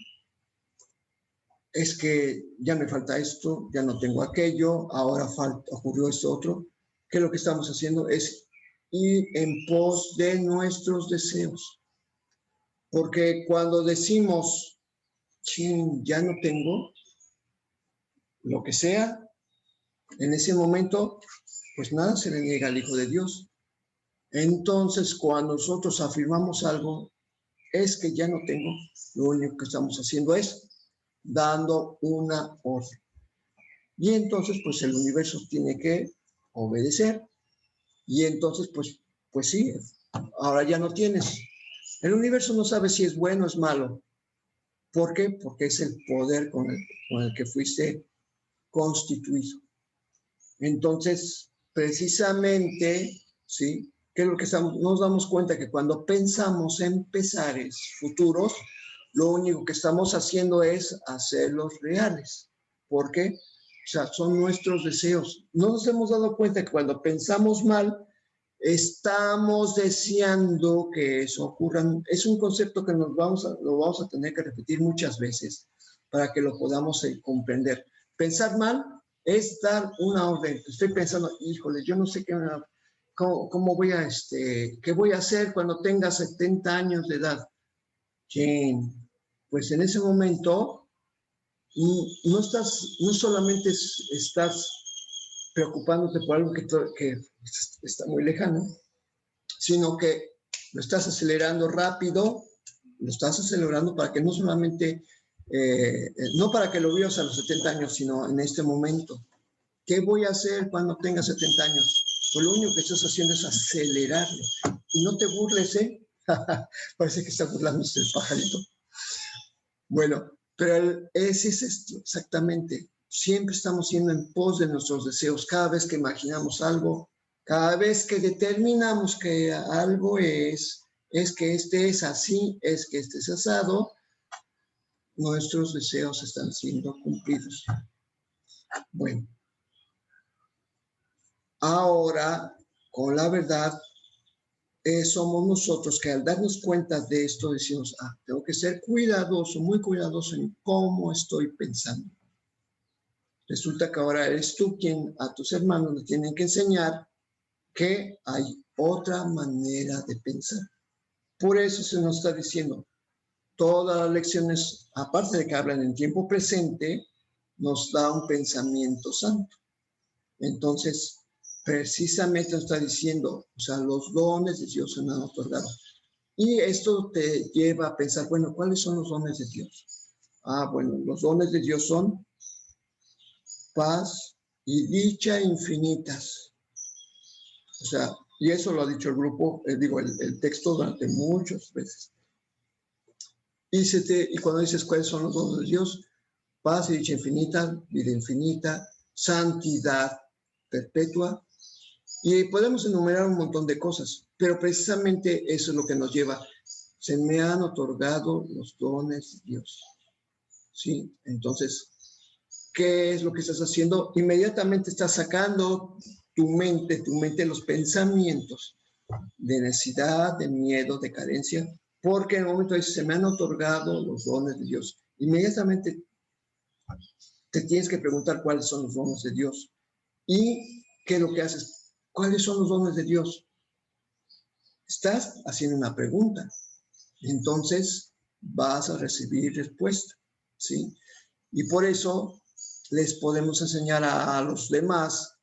Es que ya me falta esto, ya no tengo aquello, ahora ocurrió esto otro, que lo que estamos haciendo es ir en pos de nuestros deseos. Porque cuando decimos, ya no tengo lo que sea, en ese momento, pues nada se le niega al Hijo de Dios. Entonces, cuando nosotros afirmamos algo, es que ya no tengo, lo único que estamos haciendo es dando una orden. Y entonces, pues el universo tiene que obedecer. Y entonces, pues sí, ahora ya no tienes. El universo no sabe si es bueno o es malo. ¿Por qué? Porque es el poder con el que fuiste constituido. Entonces, precisamente, ¿sí? ¿Qué es lo que nos damos cuenta? Que cuando pensamos en pesares futuros, lo único que estamos haciendo es hacerlos reales. ¿Por qué? O sea, son nuestros deseos. No nos hemos dado cuenta que cuando pensamos mal, estamos deseando que eso ocurra. Es un concepto que lo vamos a tener que repetir muchas veces para que lo podamos comprender. Pensar mal es dar una orden. Estoy pensando, híjole, yo no sé cómo voy a, qué voy a hacer cuando tenga 70 años de edad. Pues en ese momento no solamente estás preocupándote por algo que está muy lejano, sino que lo estás acelerando rápido, lo estás acelerando para que no solamente, no para que lo vivas a los 70 años, sino en este momento. ¿Qué voy a hacer cuando tenga 70 años? Pues lo único que estás haciendo es acelerarlo. Y no te burles, ¿eh? Parece que está burlándose el pajarito. Bueno, Pero es esto, exactamente. Siempre estamos yendo en pos de nuestros deseos. Cada vez que imaginamos algo, cada vez que determinamos que algo es que este es así, es que este es asado, nuestros deseos están siendo cumplidos. Bueno, ahora, con la verdad, somos nosotros que al darnos cuenta de esto decimos, tengo que ser cuidadoso, muy cuidadoso en cómo estoy pensando. Resulta que ahora eres tú quien a tus hermanos le tienen que enseñar que hay otra manera de pensar. Por eso se nos está diciendo, todas las lecciones, aparte de que hablan en tiempo presente, nos da un pensamiento santo. Entonces, precisamente nos está diciendo, o sea, los dones de Dios se han otorgado. Y esto te lleva a pensar, bueno, ¿cuáles son los dones de Dios? Bueno, los dones de Dios son paz y dicha infinitas. O sea, y eso lo ha dicho el grupo, el texto durante muchas veces. Y cuando dices cuáles son los dones de Dios, paz y dicha infinita, vida infinita, santidad perpetua, y podemos enumerar un montón de cosas, pero precisamente eso es lo que nos lleva. Se me han otorgado los dones de Dios. ¿Sí? Entonces, ¿qué es lo que estás haciendo? Inmediatamente estás sacando tu mente, los pensamientos de necesidad, de miedo, de carencia, porque en el momento dice, se me han otorgado los dones de Dios. Inmediatamente te tienes que preguntar cuáles son los dones de Dios. ¿Y qué es lo que haces? ¿Cuáles son los dones de Dios? Estás haciendo una pregunta. Entonces vas a recibir respuesta, ¿sí? Y por eso les podemos enseñar a los demás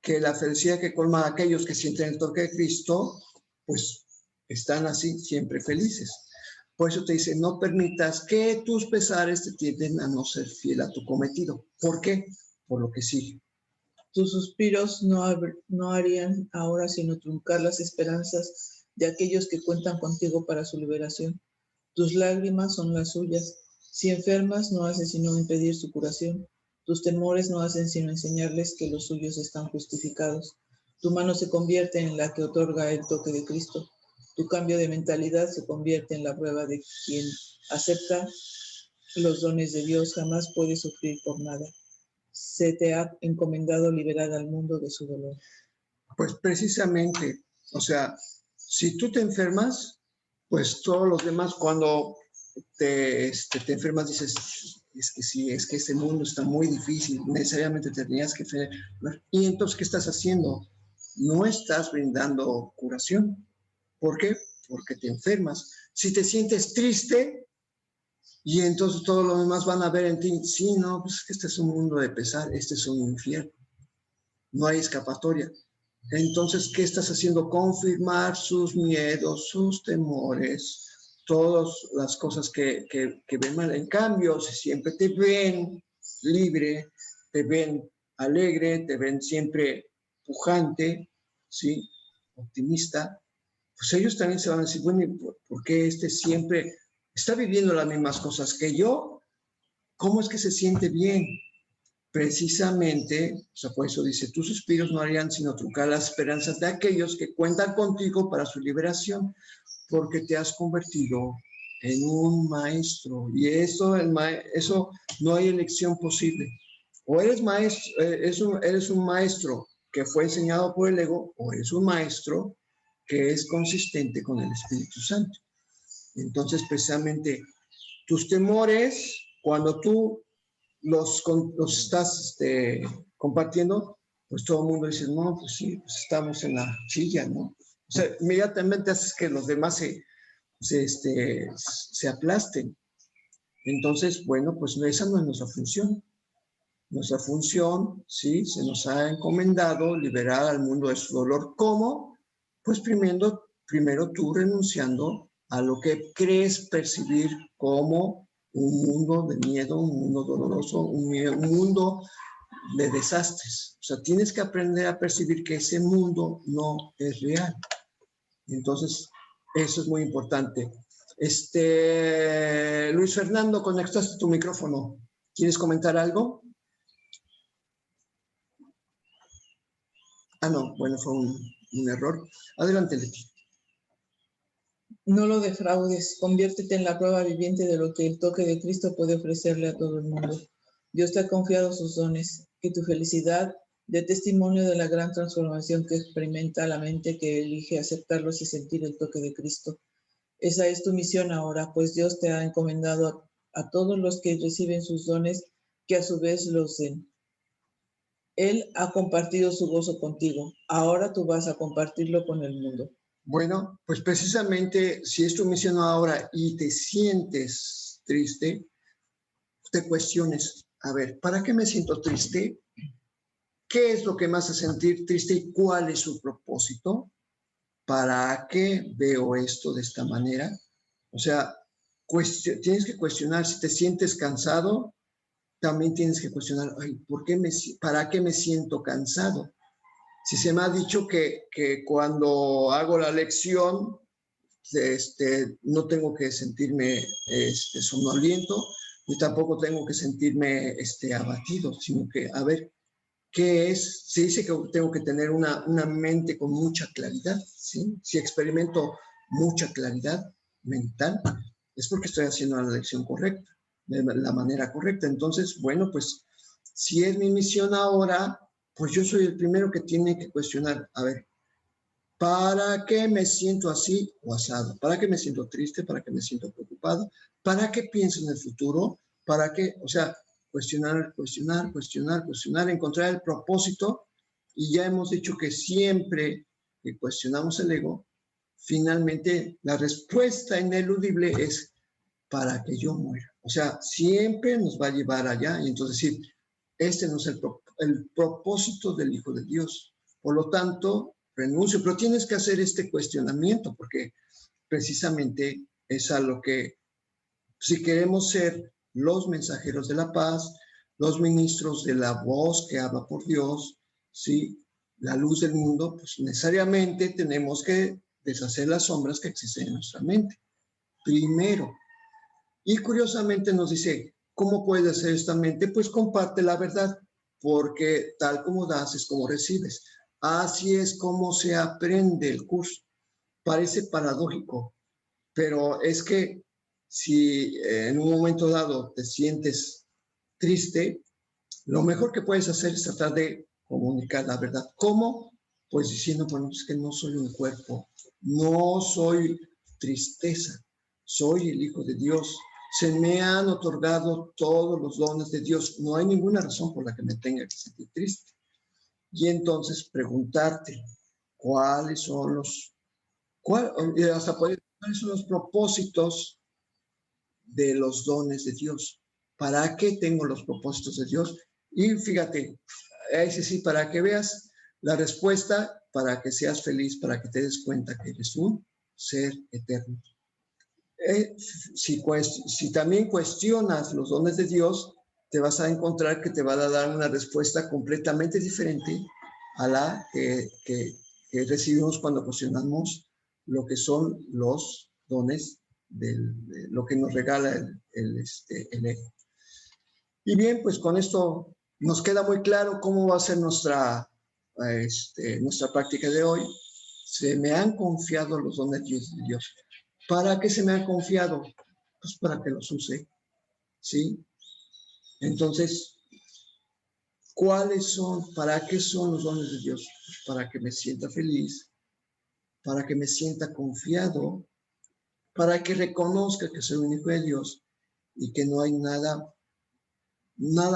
que la felicidad que colma a aquellos que sienten el toque de Cristo, pues están así, siempre felices. Por eso te dice, no permitas que tus pesares te tienden a no ser fiel a tu cometido. ¿Por qué? Por lo que sigue. Tus suspiros no harían ahora sino truncar las esperanzas de aquellos que cuentan contigo para su liberación. Tus lágrimas son las suyas. Si enfermas, no hace sino impedir su curación. Tus temores no hacen sino enseñarles que los suyos están justificados. Tu mano se convierte en la que otorga el toque de Cristo. Tu cambio de mentalidad se convierte en la prueba de quien acepta los dones de Dios jamás puede sufrir por nada. Se te ha encomendado liberar al mundo de su dolor. Pues precisamente, o sea, si tú te enfermas, pues todos los demás cuando te enfermas dices, es que sí, es que este mundo está muy difícil, necesariamente te tenías que enfermar. Y entonces, ¿qué estás haciendo? No estás brindando curación. ¿Por qué? Porque te enfermas. Si te sientes triste, y entonces todos los demás van a ver en ti, sí, no, pues este es un mundo de pesar, este es un infierno. No hay escapatoria. Entonces, ¿qué estás haciendo? Confirmar sus miedos, sus temores, todas las cosas que ven mal. En cambio, si siempre te ven libre, te ven alegre, te ven siempre pujante, ¿sí? Optimista, pues ellos también se van a decir, bueno, ¿por qué este siempre está viviendo las mismas cosas que yo? ¿Cómo es que se siente bien? Precisamente, o sea, por eso dice, tus suspiros no harían sino truncar las esperanzas de aquellos que cuentan contigo para su liberación, porque te has convertido en un maestro. Y eso no hay elección posible. O eres maestro, eres un maestro que fue enseñado por el ego, o eres un maestro que es consistente con el Espíritu Santo. Entonces, precisamente, tus temores, cuando tú los estás compartiendo, pues todo el mundo dice, no, pues sí, pues estamos en la chilla, ¿no? O sea, inmediatamente haces que los demás se aplasten. Entonces, bueno, pues esa no es nuestra función. Nuestra función, sí, se nos ha encomendado liberar al mundo de su dolor. ¿Cómo? Pues primero tú renunciando a lo que crees percibir como un mundo de miedo, un mundo doloroso, un mundo de desastres. O sea, tienes que aprender a percibir que ese mundo no es real. Entonces, eso es muy importante. Luis Fernando, conectaste tu micrófono. ¿Quieres comentar algo? Ah, no, bueno, fue un error. Adelante, Leti. No lo defraudes, conviértete en la prueba viviente de lo que el toque de Cristo puede ofrecerle a todo el mundo. Dios te ha confiado sus dones, que tu felicidad dé testimonio de la gran transformación que experimenta la mente que elige aceptarlos y sentir el toque de Cristo. Esa es tu misión ahora, pues Dios te ha encomendado a todos los que reciben sus dones, que a su vez los den. Él ha compartido su gozo contigo. Ahora tú vas a compartirlo con el mundo. Bueno, pues precisamente si es tu misión ahora y te sientes triste, te cuestiones, a ver, ¿para qué me siento triste? ¿Qué es lo que me hace sentir triste y cuál es su propósito? ¿Para qué veo esto de esta manera? O sea, tienes que cuestionar si te sientes cansado, también tienes que cuestionar, ay, ¿para qué me siento cansado? Si se me ha dicho que cuando hago la lección, no tengo que sentirme somnoliento, ni tampoco tengo que sentirme abatido, sino que, a ver, ¿qué es? Se dice que tengo que tener una mente con mucha claridad, ¿sí? Si experimento mucha claridad mental, es porque estoy haciendo la lección correcta, de la manera correcta. Entonces, bueno, pues, si es mi misión ahora, pues yo soy el primero que tiene que cuestionar, a ver, ¿para qué me siento así o asado? ¿Para qué me siento triste? ¿Para qué me siento preocupado? ¿Para qué pienso en el futuro? ¿Para qué? O sea, cuestionar, encontrar el propósito. Y ya hemos dicho que siempre que cuestionamos el ego, finalmente la respuesta ineludible es para que yo muera. O sea, siempre nos va a llevar allá. Y entonces decir, este no es el propósito del Hijo de Dios. Por lo tanto, renuncio, pero tienes que hacer este cuestionamiento porque precisamente es a lo que, si queremos ser los mensajeros de la paz, los ministros de la voz que habla por Dios, ¿sí? La luz del mundo, pues necesariamente tenemos que deshacer las sombras que existen en nuestra mente. Primero. Y curiosamente nos dice, ¿cómo puedes hacer esta mente? Pues comparte la verdad, porque tal como das es como recibes. Así es como se aprende el curso. Parece paradójico, pero es que si en un momento dado te sientes triste, lo mejor que puedes hacer es tratar de comunicar la verdad. ¿Cómo? Pues diciendo, bueno, es que no soy un cuerpo, no soy tristeza, soy el Hijo de Dios. Se me han otorgado todos los dones de Dios. No hay ninguna razón por la que me tenga que sentir triste. Y entonces preguntarte, ¿cuáles son los propósitos de los dones de Dios? ¿Para qué tengo los propósitos de Dios? Y fíjate, ese sí, para que veas la respuesta, para que seas feliz, para que te des cuenta que eres un ser eterno. Si también cuestionas los dones de Dios, te vas a encontrar que te va a dar una respuesta completamente diferente a la que recibimos cuando cuestionamos lo que son los dones de lo que nos regala el ego. Y bien, pues con esto nos queda muy claro cómo va a ser nuestra práctica de hoy. Se me han confiado los dones de Dios. ¿Para qué se me han confiado? Pues para que los use, ¿sí? Entonces, ¿cuáles son? ¿Para qué son los dones de Dios? Pues para que me sienta feliz, para que me sienta confiado, para que reconozca que soy un hijo de Dios y que no hay nada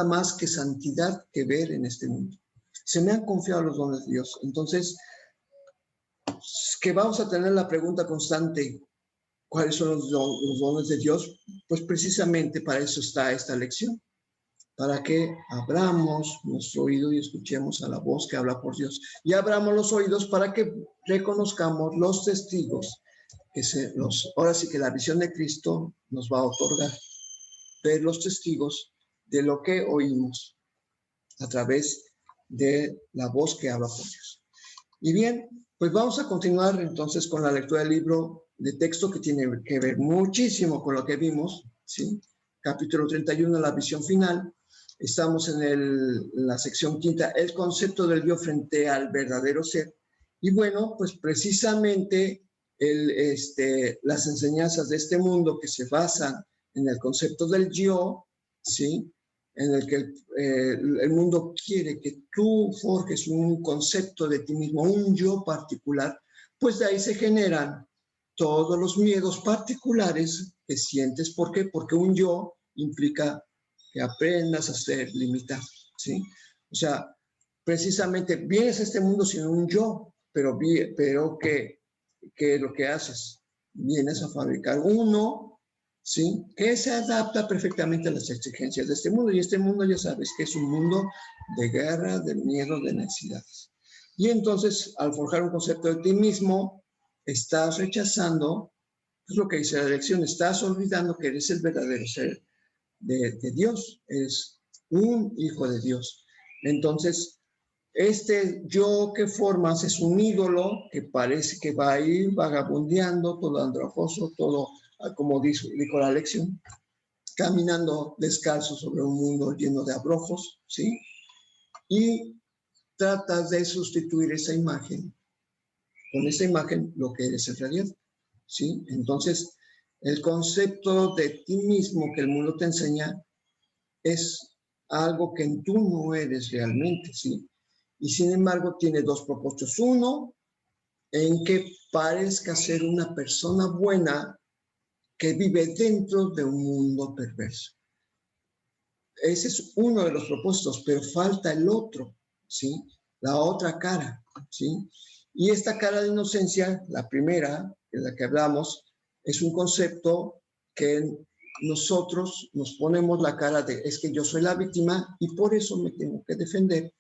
más que santidad que ver en este mundo. Se me han confiado los dones de Dios. Entonces, que vamos a tener la pregunta constante, ¿cuáles son los dones de Dios? Pues precisamente para eso está esta lección, para que abramos nuestro oído y escuchemos a la voz que habla por Dios. Y abramos los oídos para que reconozcamos los testigos, ahora sí que la visión de Cristo nos va a otorgar, ver los testigos de lo que oímos a través de la voz que habla por Dios. Y bien, pues vamos a continuar entonces con la lectura del libro de texto que tiene que ver muchísimo con lo que vimos, ¿sí? Capítulo 31, la visión final. Estamos en la sección quinta, el concepto del yo frente al verdadero ser. Y bueno, pues precisamente las enseñanzas de este mundo que se basan en el concepto del yo, ¿sí? En el que el mundo quiere que tú forjes un concepto de ti mismo, un yo particular, pues de ahí se generan todos los miedos particulares que sientes. ¿Por qué? Porque un yo implica que aprendas a ser limitado, ¿sí? O sea, precisamente vienes a este mundo sin un yo, pero ¿qué es lo que haces? Vienes a fabricar uno, ¿sí? Que se adapta perfectamente a las exigencias de este mundo. Y este mundo ya sabes que es un mundo de guerra, de miedo, de necesidades. Y entonces, al forjar un concepto de ti mismo, estás rechazando, es lo que dice la lección, estás olvidando que eres el verdadero ser de Dios, eres un hijo de Dios. Entonces, este yo que formas es un ídolo que parece que va a ir vagabundeando, todo andrajoso, todo, como dijo la lección, caminando descalzo sobre un mundo lleno de abrojos, ¿sí? Y tratas de sustituir esa imagen, con esa imagen, lo que eres en realidad, ¿sí? Entonces, el concepto de ti mismo que el mundo te enseña es algo que tú no eres realmente, ¿sí? Y sin embargo tiene dos propósitos. Uno, en que parezca ser una persona buena que vive dentro de un mundo perverso. Ese es uno de los propósitos, pero falta el otro, ¿sí? La otra cara, ¿sí? Y esta cara de inocencia, la primera, de la que hablamos, es un concepto que nosotros nos ponemos la cara de, es que yo soy la víctima y por eso me tengo que defender.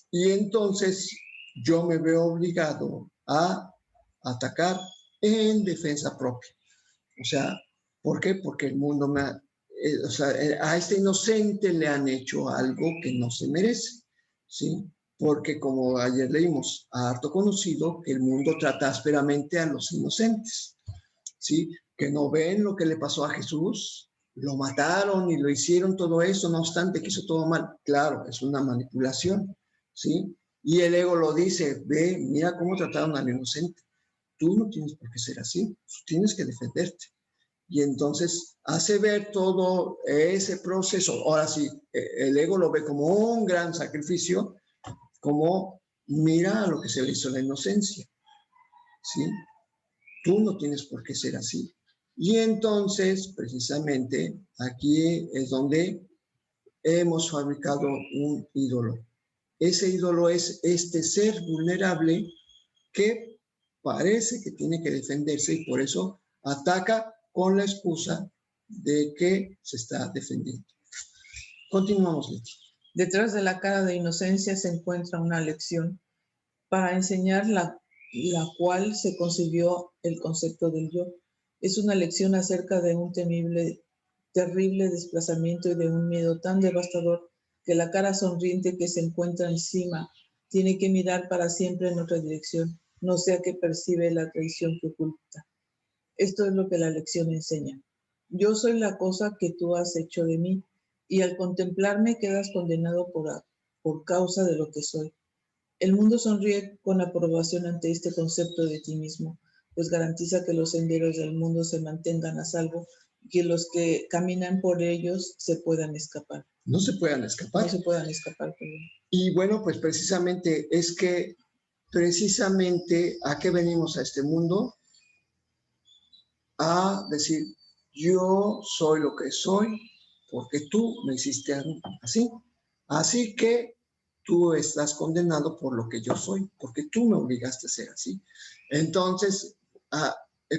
Y entonces yo me veo obligado a atacar en defensa propia. O sea, ¿por qué? Porque el mundo a este inocente le han hecho algo que no se merece, ¿sí? Porque como ayer leímos, harto conocido que el mundo trata ásperamente a los inocentes, ¿sí? Que no ven lo que le pasó a Jesús, lo mataron y lo hicieron todo eso, no obstante que hizo todo mal. Claro, es una manipulación, ¿sí? Y el ego lo dice, ve, mira cómo trataron al inocente. Tú no tienes por qué ser así, tú tienes que defenderte. Y entonces hace ver todo ese proceso. Ahora sí, el ego lo ve como un gran sacrificio, como mira a lo que se le hizo la inocencia, ¿sí? Tú no tienes por qué ser así. Y entonces, precisamente, aquí es donde hemos fabricado un ídolo. Ese ídolo es este ser vulnerable que parece que tiene que defenderse y por eso ataca con la excusa de que se está defendiendo. Continuamos, Leti. Detrás de la cara de inocencia se encuentra una lección para enseñar la cual se concibió el concepto del yo. Es una lección acerca de un terrible desplazamiento y de un miedo tan devastador que la cara sonriente que se encuentra encima tiene que mirar para siempre en otra dirección, no sea que percibe la traición que oculta. Esto es lo que la lección enseña. Yo soy la cosa que tú has hecho de mí, y al contemplarme quedas condenado por causa de lo que soy. El mundo sonríe con aprobación ante este concepto de ti mismo, pues garantiza que los senderos del mundo se mantengan a salvo y que los que caminan por ellos se puedan escapar. No se puedan escapar. No se puedan escapar. Y bueno, pues precisamente es que, ¿a qué venimos a este mundo? A decir, yo soy lo que soy porque tú me hiciste así. Así que tú estás condenado por lo que yo soy, porque tú me obligaste a ser así. Entonces,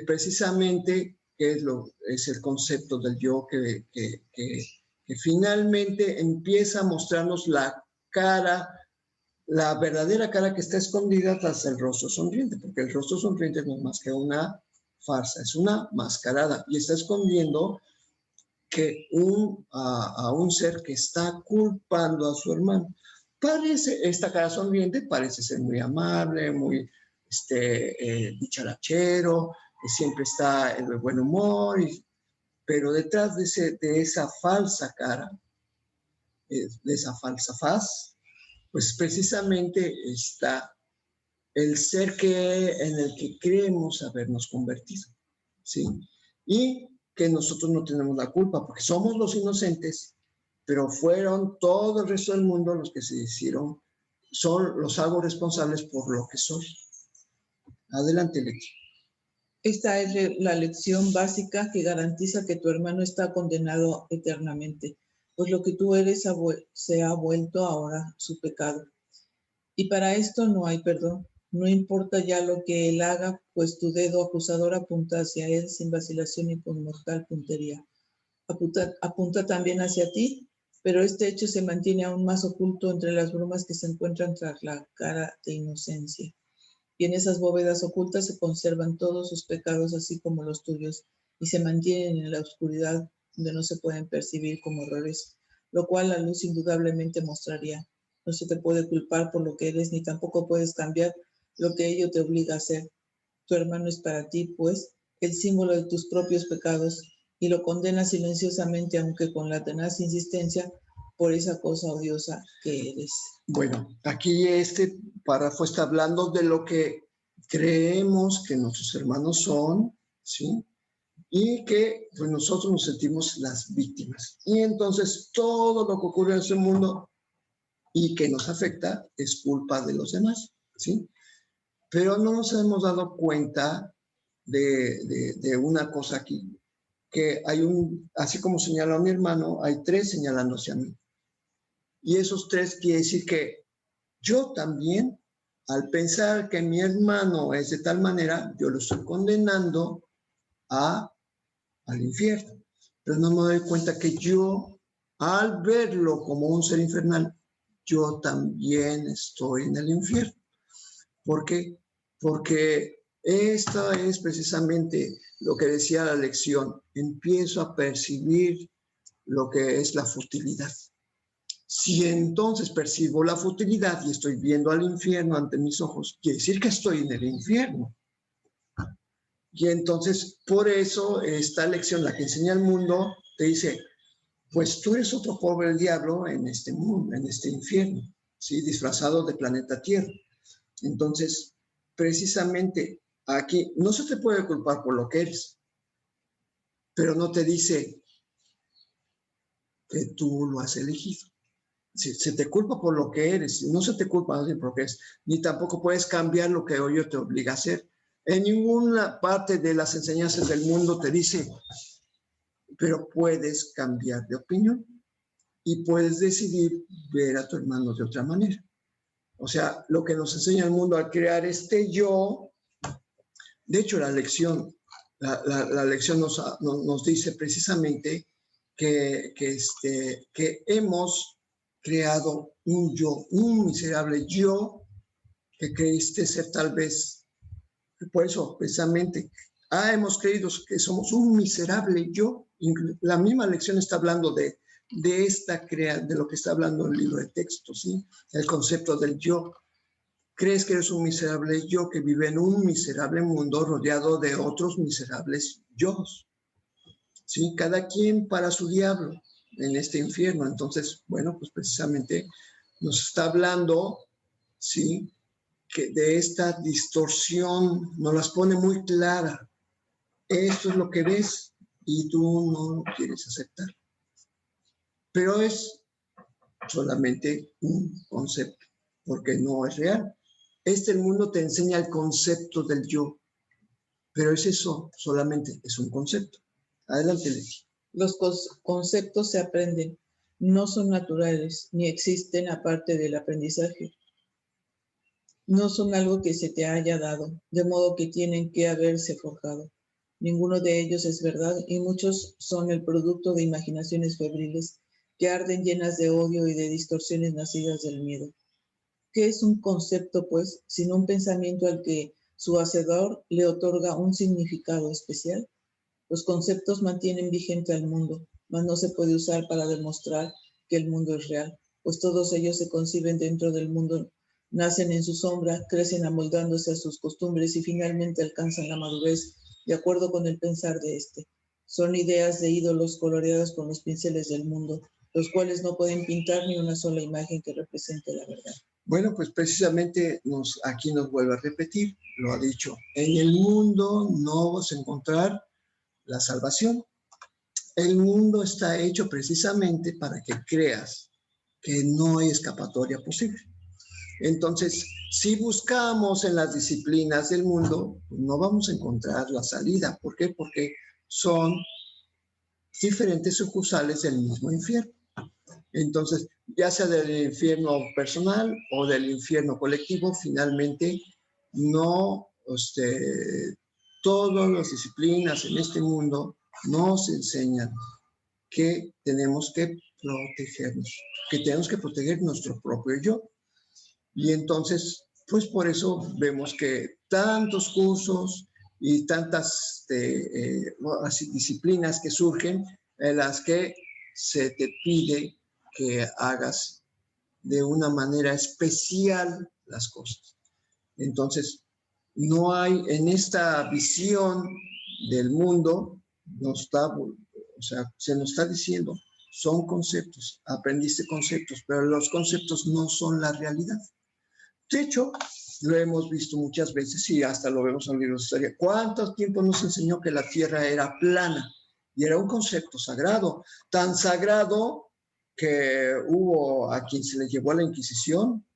precisamente, ¿qué es el concepto del yo que finalmente empieza a mostrarnos la cara, la verdadera cara que está escondida tras el rostro sonriente, porque el rostro sonriente no es más que una farsa, es una mascarada y está escondiendo que a un ser que está culpando a su hermano. Esta cara sonriente parece ser muy amable, muy dicharachero, siempre está el buen humor, pero detrás de esa falsa cara, de esa falsa faz, pues precisamente está el ser en el que creemos habernos convertido, ¿sí? Y que nosotros no tenemos la culpa, porque somos los inocentes, pero fueron todo el resto del mundo los que se hicieron, los hago responsables por lo que soy. Adelante, Leti. Esta es la lección básica que garantiza que tu hermano está condenado eternamente, pues lo que tú eres se ha vuelto ahora su pecado. Y para esto no hay perdón. No importa ya lo que él haga, pues tu dedo acusador apunta hacia él sin vacilación y con mortal puntería. Apunta también hacia ti, pero este hecho se mantiene aún más oculto entre las brumas que se encuentran tras la cara de inocencia. Y en esas bóvedas ocultas se conservan todos sus pecados, así como los tuyos, y se mantienen en la oscuridad donde no se pueden percibir como errores, lo cual la luz indudablemente mostraría. No se te puede culpar por lo que eres, ni tampoco puedes cambiar lo que ello te obliga a hacer. Tu hermano es para ti, pues, el símbolo de tus propios pecados, y lo condenas silenciosamente, aunque con la tenaz insistencia, por esa cosa odiosa que eres. Bueno, aquí este párrafo está hablando de lo que creemos que nuestros hermanos son, ¿sí? Y que pues nosotros nos sentimos las víctimas. Y entonces todo lo que ocurre en ese mundo y que nos afecta es culpa de los demás, ¿sí? Pero no nos hemos dado cuenta de una cosa aquí, que hay así como señaló a mi hermano, hay 3 señalándose a mí. Y esos 3 quiere decir que yo también, al pensar que mi hermano es de tal manera, yo lo estoy condenando al infierno. Pero no me doy cuenta que yo, al verlo como un ser infernal, yo también estoy en el infierno. ¿Por qué? Porque esta es precisamente lo que decía la lección. Empiezo a percibir lo que es la futilidad. Si entonces percibo la futilidad y estoy viendo al infierno ante mis ojos, quiere decir que estoy en el infierno. Y entonces, por eso, esta lección, la que enseña el mundo, te dice, pues tú eres otro pobre diablo en este mundo, en este infierno, ¿sí? Disfrazado de planeta Tierra. Entonces, precisamente aquí no se te puede culpar por lo que eres, pero no te dice que tú lo has elegido. Se te culpa por lo que eres, no se te culpa por lo que es, ni tampoco puedes cambiar lo que hoy te obliga a hacer. En ninguna parte de las enseñanzas del mundo te dice, pero puedes cambiar de opinión y puedes decidir ver a tu hermano de otra manera. O sea, lo que nos enseña el mundo al crear este yo, de hecho la lección nos dice precisamente que hemos creado un yo, un miserable yo que creíste ser tal vez, por eso precisamente, hemos creído que somos un miserable yo. La misma lección está hablando de lo que está hablando el libro de texto, ¿sí? El concepto del yo. Crees que eres un miserable yo que vive en un miserable mundo rodeado de otros miserables yos, ¿sí? Cada quien para su diablo en este infierno. Entonces, bueno, pues precisamente nos está hablando, ¿sí? Que de esta distorsión nos las pone muy clara. Esto es lo que ves y tú no lo quieres aceptar. Pero es solamente un concepto, porque no es real. El mundo te enseña el concepto del yo, pero es eso, solamente es un concepto. Adelante, Leti. Los conceptos se aprenden, no son naturales, ni existen aparte del aprendizaje. No son algo que se te haya dado, de modo que tienen que haberse forjado. Ninguno de ellos es verdad y muchos son el producto de imaginaciones febriles que arden llenas de odio y de distorsiones nacidas del miedo. ¿Qué es un concepto, pues, sino un pensamiento al que su hacedor le otorga un significado especial? Los conceptos mantienen vigente al mundo, mas no se puede usar para demostrar que el mundo es real, pues todos ellos se conciben dentro del mundo, nacen en su sombra, crecen amoldándose a sus costumbres y finalmente alcanzan la madurez de acuerdo con el pensar de este. Son ideas de ídolos coloreados con los pinceles del mundo, los cuales no pueden pintar ni una sola imagen que represente la verdad. Bueno, pues precisamente aquí nos vuelve a repetir, lo ha dicho, en el mundo no vas a encontrar la salvación. El mundo está hecho precisamente para que creas que no hay escapatoria posible. Entonces, si buscamos en las disciplinas del mundo, no vamos a encontrar la salida. ¿Por qué? Porque son diferentes sucursales del mismo infierno. Entonces, ya sea del infierno personal o del infierno colectivo, finalmente todas las disciplinas en este mundo nos enseñan que tenemos que protegernos, que tenemos que proteger nuestro propio yo. Y entonces, pues por eso vemos que tantos cursos y tantas disciplinas que surgen en las que se te pide que hagas de una manera especial las cosas. Entonces, no hay en esta visión del mundo, se nos está diciendo, son conceptos, aprendiste conceptos, pero los conceptos no son la realidad. De hecho, lo hemos visto muchas veces y hasta lo vemos en libros de historia. ¿Cuánto tiempo nos enseñó que la Tierra era plana? Y era un concepto sagrado, tan sagrado que hubo a quien se le llevó a la Inquisición,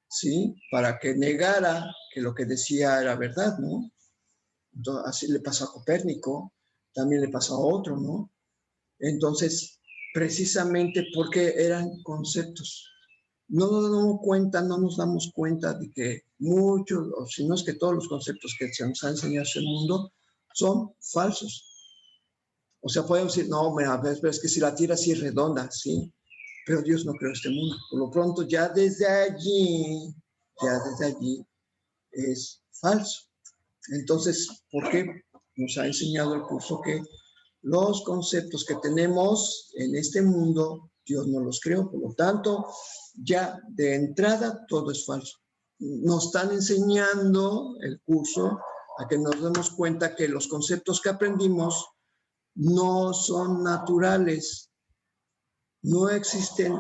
¿sí? Para que negara que lo que decía era verdad, ¿no? Entonces, así le pasó a Copérnico, también le pasó a otro, ¿no? Entonces, precisamente porque eran conceptos. No nos damos cuenta de que muchos, o si no es que todos los conceptos que se nos ha enseñado en el mundo son falsos. O sea, podemos decir, no, pero es que si la Tierra sí es redonda, sí, pero Dios no creó este mundo. Por lo pronto, ya desde allí es falso. Entonces, ¿por qué? Nos ha enseñado el curso que los conceptos que tenemos en este mundo, Dios no los creó, por lo tanto, ya de entrada todo es falso. Nos están enseñando el curso a que nos demos cuenta que los conceptos que aprendimos no son naturales, no existen,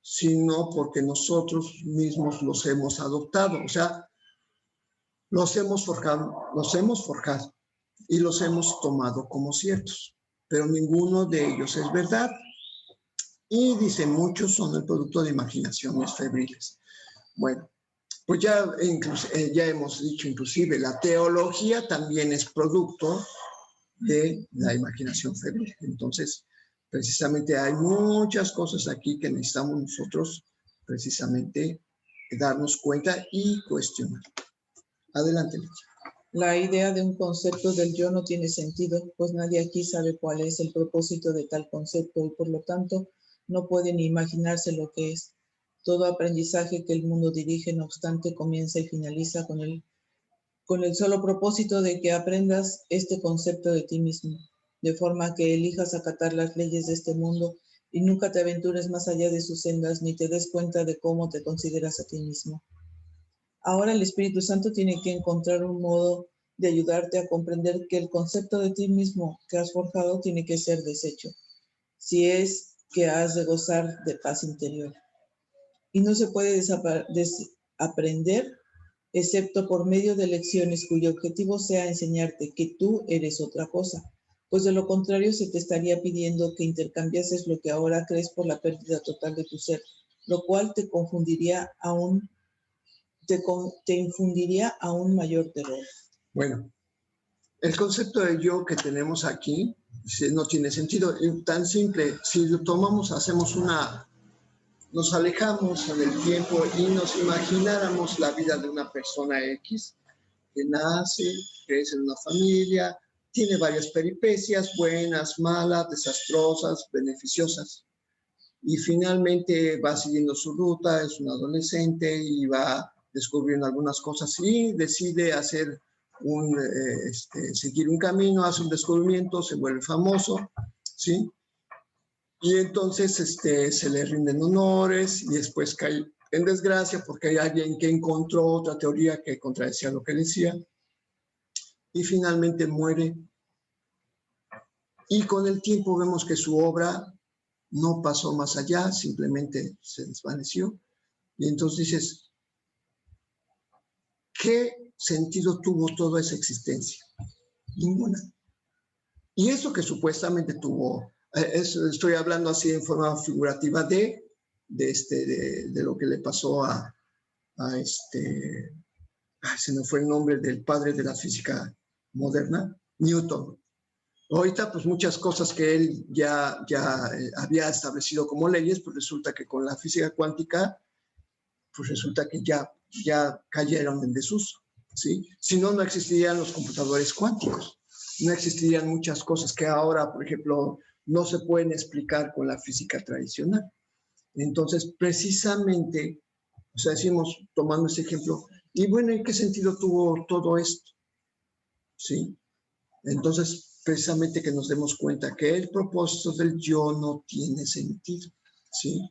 sino porque nosotros mismos los hemos adoptado, o sea, los hemos forjado y los hemos tomado como ciertos, pero ninguno de ellos es verdad. Y dice, muchos son el producto de imaginaciones febriles. Bueno, pues ya hemos dicho inclusive, la teología también es producto de la imaginación febril. Entonces, precisamente hay muchas cosas aquí que necesitamos nosotros precisamente darnos cuenta y cuestionar. Adelante, Licha. La idea de un concepto del yo no tiene sentido, pues nadie aquí sabe cuál es el propósito de tal concepto y por lo tanto no puede ni imaginarse lo que es. Todo aprendizaje que el mundo dirige, no obstante, comienza y finaliza con el solo propósito de que aprendas este concepto de ti mismo, de forma que elijas acatar las leyes de este mundo y nunca te aventures más allá de sus sendas ni te des cuenta de cómo te consideras a ti mismo. Ahora el Espíritu Santo tiene que encontrar un modo de ayudarte a comprender que el concepto de ti mismo que has forjado tiene que ser deshecho, si es que has de gozar de paz interior. Y no se puede desaprender excepto por medio de lecciones cuyo objetivo sea enseñarte que tú eres otra cosa, pues de lo contrario se te estaría pidiendo que intercambiases lo que ahora crees por la pérdida total de tu ser, lo cual te confundiría te infundiría aún mayor terror. Bueno, el concepto de yo que tenemos aquí no tiene sentido, tan simple. Si lo tomamos, nos alejamos del tiempo y nos imagináramos la vida de una persona X que nace, crece en una familia, tiene varias peripecias, buenas, malas, desastrosas, beneficiosas. Y finalmente va siguiendo su ruta, es un adolescente y va descubriendo algunas cosas y decide seguir un camino, hace un descubrimiento, se vuelve famoso, ¿sí? Y entonces se le rinden honores y después cae en desgracia porque hay alguien que encontró otra teoría que contradecía lo que decía y finalmente muere Y con el tiempo vemos que su obra no pasó más allá, simplemente se desvaneció. Y entonces dices, ¿qué sentido tuvo toda esa existencia? Ninguna. Y eso que supuestamente tuvo, estoy hablando así en forma figurativa de lo que le pasó se me fue el nombre del padre de la física moderna, Newton. Ahorita, pues muchas cosas que él ya había establecido como leyes, pues resulta que con la física cuántica, pues resulta que ya cayeron en desuso, ¿sí? Si no, no existirían los computadores cuánticos, no existirían muchas cosas que ahora, por ejemplo, no se pueden explicar con la física tradicional. Entonces, precisamente, o sea, decimos, tomando ese ejemplo, y bueno, ¿en qué sentido tuvo todo esto? ¿Sí? Entonces, precisamente que nos demos cuenta que el propósito del yo no tiene sentido, ¿sí?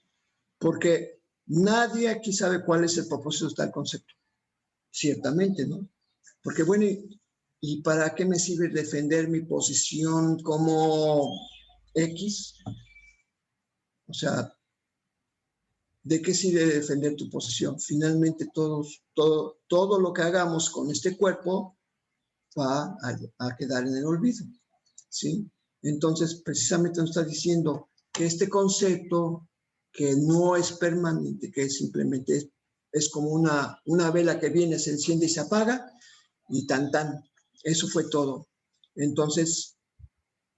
Porque nadie aquí sabe cuál es el propósito de tal concepto. Ciertamente, ¿no? Porque, bueno, ¿y para qué me sirve defender mi posición como X? O sea, ¿de qué sirve defender tu posición? Finalmente, todo lo que hagamos con este cuerpo va a quedar en el olvido, ¿sí? Entonces, precisamente nos está diciendo que este concepto, que no es permanente, que simplemente es como una vela que viene, se enciende y se apaga, y tan, eso fue todo. Entonces,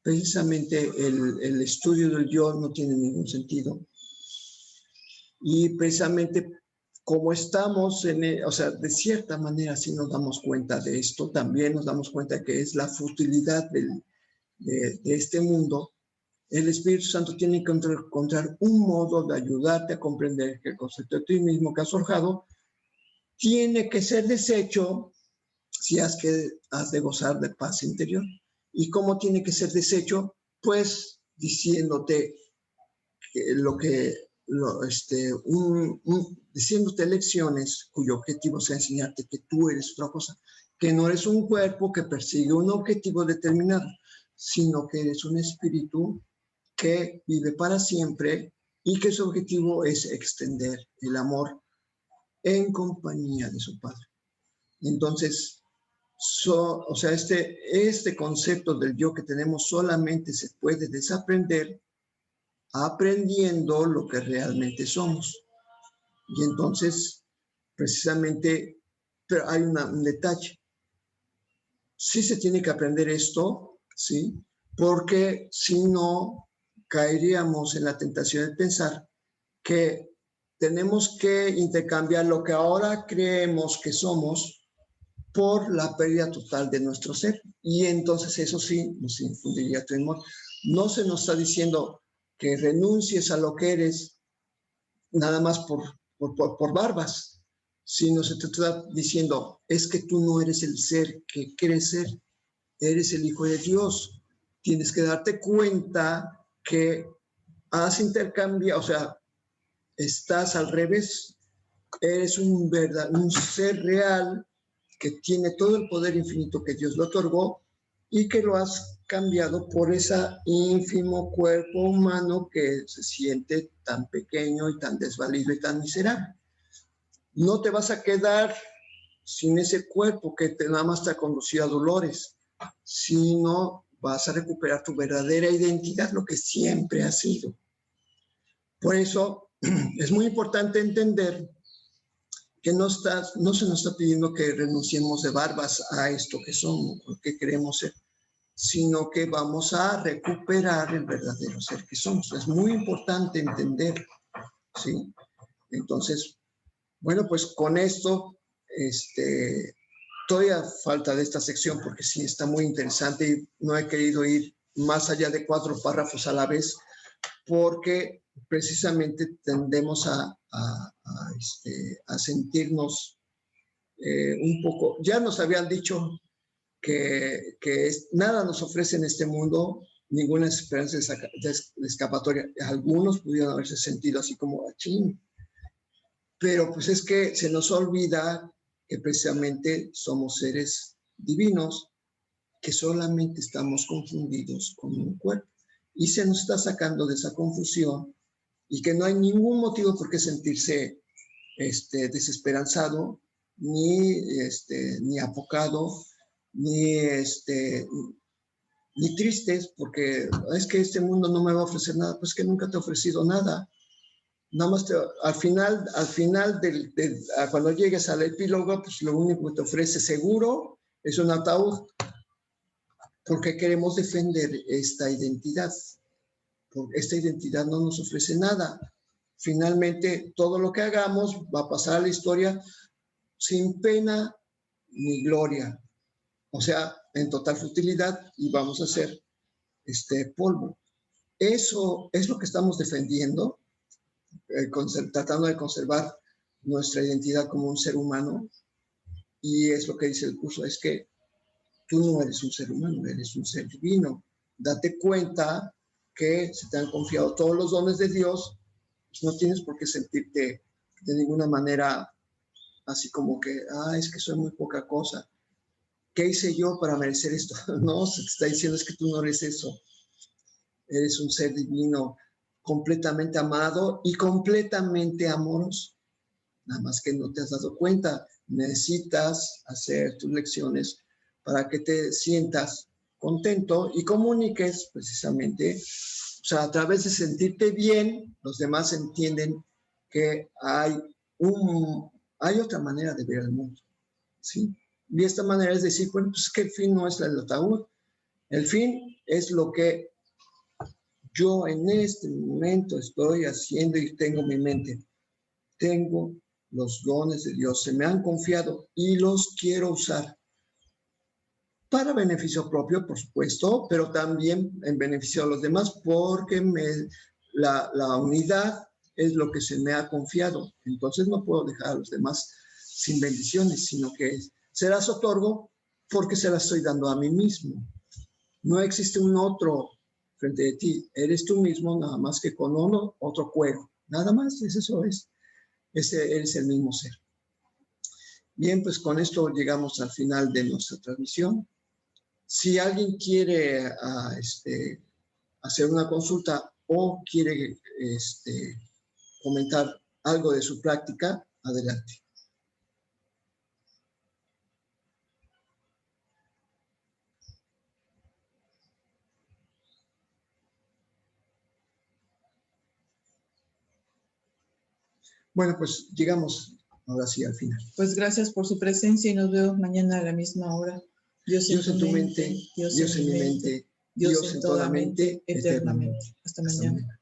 precisamente el estudio del yo no tiene ningún sentido. Y precisamente como estamos o sea, de cierta manera sí nos damos cuenta de esto, también nos damos cuenta que es la futilidad de este mundo. El Espíritu Santo tiene que encontrar un modo de ayudarte a comprender que el concepto de ti mismo que has forjado tiene que ser deshecho si has de gozar de paz interior. ¿Y cómo tiene que ser deshecho? Pues diciéndote diciéndote lecciones cuyo objetivo sea enseñarte que tú eres otra cosa, que no eres un cuerpo que persigue un objetivo determinado, sino que eres un espíritu que vive para siempre y que su objetivo es extender el amor en compañía de su Padre. Entonces, o sea, este concepto del yo que tenemos solamente se puede desaprender aprendiendo lo que realmente somos. Y entonces, precisamente, pero hay un detalle. Sí se tiene que aprender esto, ¿sí? Porque si no, caeríamos en la tentación de pensar que tenemos que intercambiar lo que ahora creemos que somos por la pérdida total de nuestro ser. Y entonces eso sí nos infundiría temor. No se nos está diciendo que renuncies a lo que eres nada más por barbas, sino se te está diciendo, es que tú no eres el ser que quieres ser, eres el Hijo de Dios. Tienes que darte cuenta que has intercambiado, o sea, estás al revés, eres un ser real que tiene todo el poder infinito que Dios le otorgó y que lo has cambiado por ese ínfimo cuerpo humano que se siente tan pequeño y tan desvalido y tan miserable. No te vas a quedar sin ese cuerpo que nada más te ha conducido a dolores, sino vas a recuperar tu verdadera identidad, lo que siempre has sido. Por eso es muy importante entender que no se nos está pidiendo que renunciemos de barbas a esto que somos, lo que queremos ser, sino que vamos a recuperar el verdadero ser que somos. Es muy importante entender, ¿sí? Entonces, bueno, pues con esto, todavía falta de esta sección porque sí está muy interesante y no he querido ir más allá de 4 párrafos a la vez porque precisamente tendemos a sentirnos un poco, ya nos habían dicho que nada nos ofrece en este mundo, ninguna esperanza de escapatoria. Algunos pudieron haberse sentido así como achín, pero pues es que se nos olvida que precisamente somos seres divinos que solamente estamos confundidos con un cuerpo. Y se nos está sacando de esa confusión y que no hay ningún motivo por qué sentirse desesperanzado, ni apocado, ni tristes, porque es que este mundo no me va a ofrecer nada. Pues que nunca te ha ofrecido nada. Nada más al final cuando llegues al epílogo, pues lo único que te ofrece seguro es un ataúd, porque queremos defender esta identidad. Porque esta identidad no nos ofrece nada. Finalmente, todo lo que hagamos va a pasar a la historia sin pena ni gloria. O sea, en total futilidad, y vamos a hacer polvo. Eso es lo que estamos defendiendo, tratando de conservar nuestra identidad como un ser humano. Y es lo que dice el curso, es que tú no eres un ser humano, eres un ser divino. Date cuenta que se te han confiado todos los dones de Dios, pues no tienes por qué sentirte de ninguna manera así como que, es que soy muy poca cosa. ¿Qué hice yo para merecer esto? No, se te está diciendo es que tú no eres eso. Eres un ser divino, completamente amado y completamente amoroso. Nada más que no te has dado cuenta. Necesitas hacer tus lecciones para que te sientas contento y comuniques precisamente, o sea, a través de sentirte bien, los demás entienden que hay otra manera de ver el mundo, ¿sí? Y esta manera es decir, bueno, pues que el fin no es el ataúd, el fin es lo que yo en este momento estoy haciendo y tengo en mi mente. Tengo los dones de Dios, se me han confiado y los quiero usar para beneficio propio, por supuesto, pero también en beneficio de los demás, porque la unidad es lo que se me ha confiado. Entonces no puedo dejar a los demás sin bendiciones, sino que se las otorgo porque se las estoy dando a mí mismo. No existe un otro frente de ti, eres tú mismo, nada más que con otro cuero. Nada más, eso es. Eres el mismo ser. Bien, pues con esto llegamos al final de nuestra transmisión. Si alguien quiere hacer una consulta o quiere comentar algo de su práctica, adelante. Bueno, pues llegamos ahora sí al final. Pues gracias por su presencia y nos vemos mañana a la misma hora. Dios en tu mente, Dios en mi mente, Dios en toda mente, eternamente. Hasta mañana.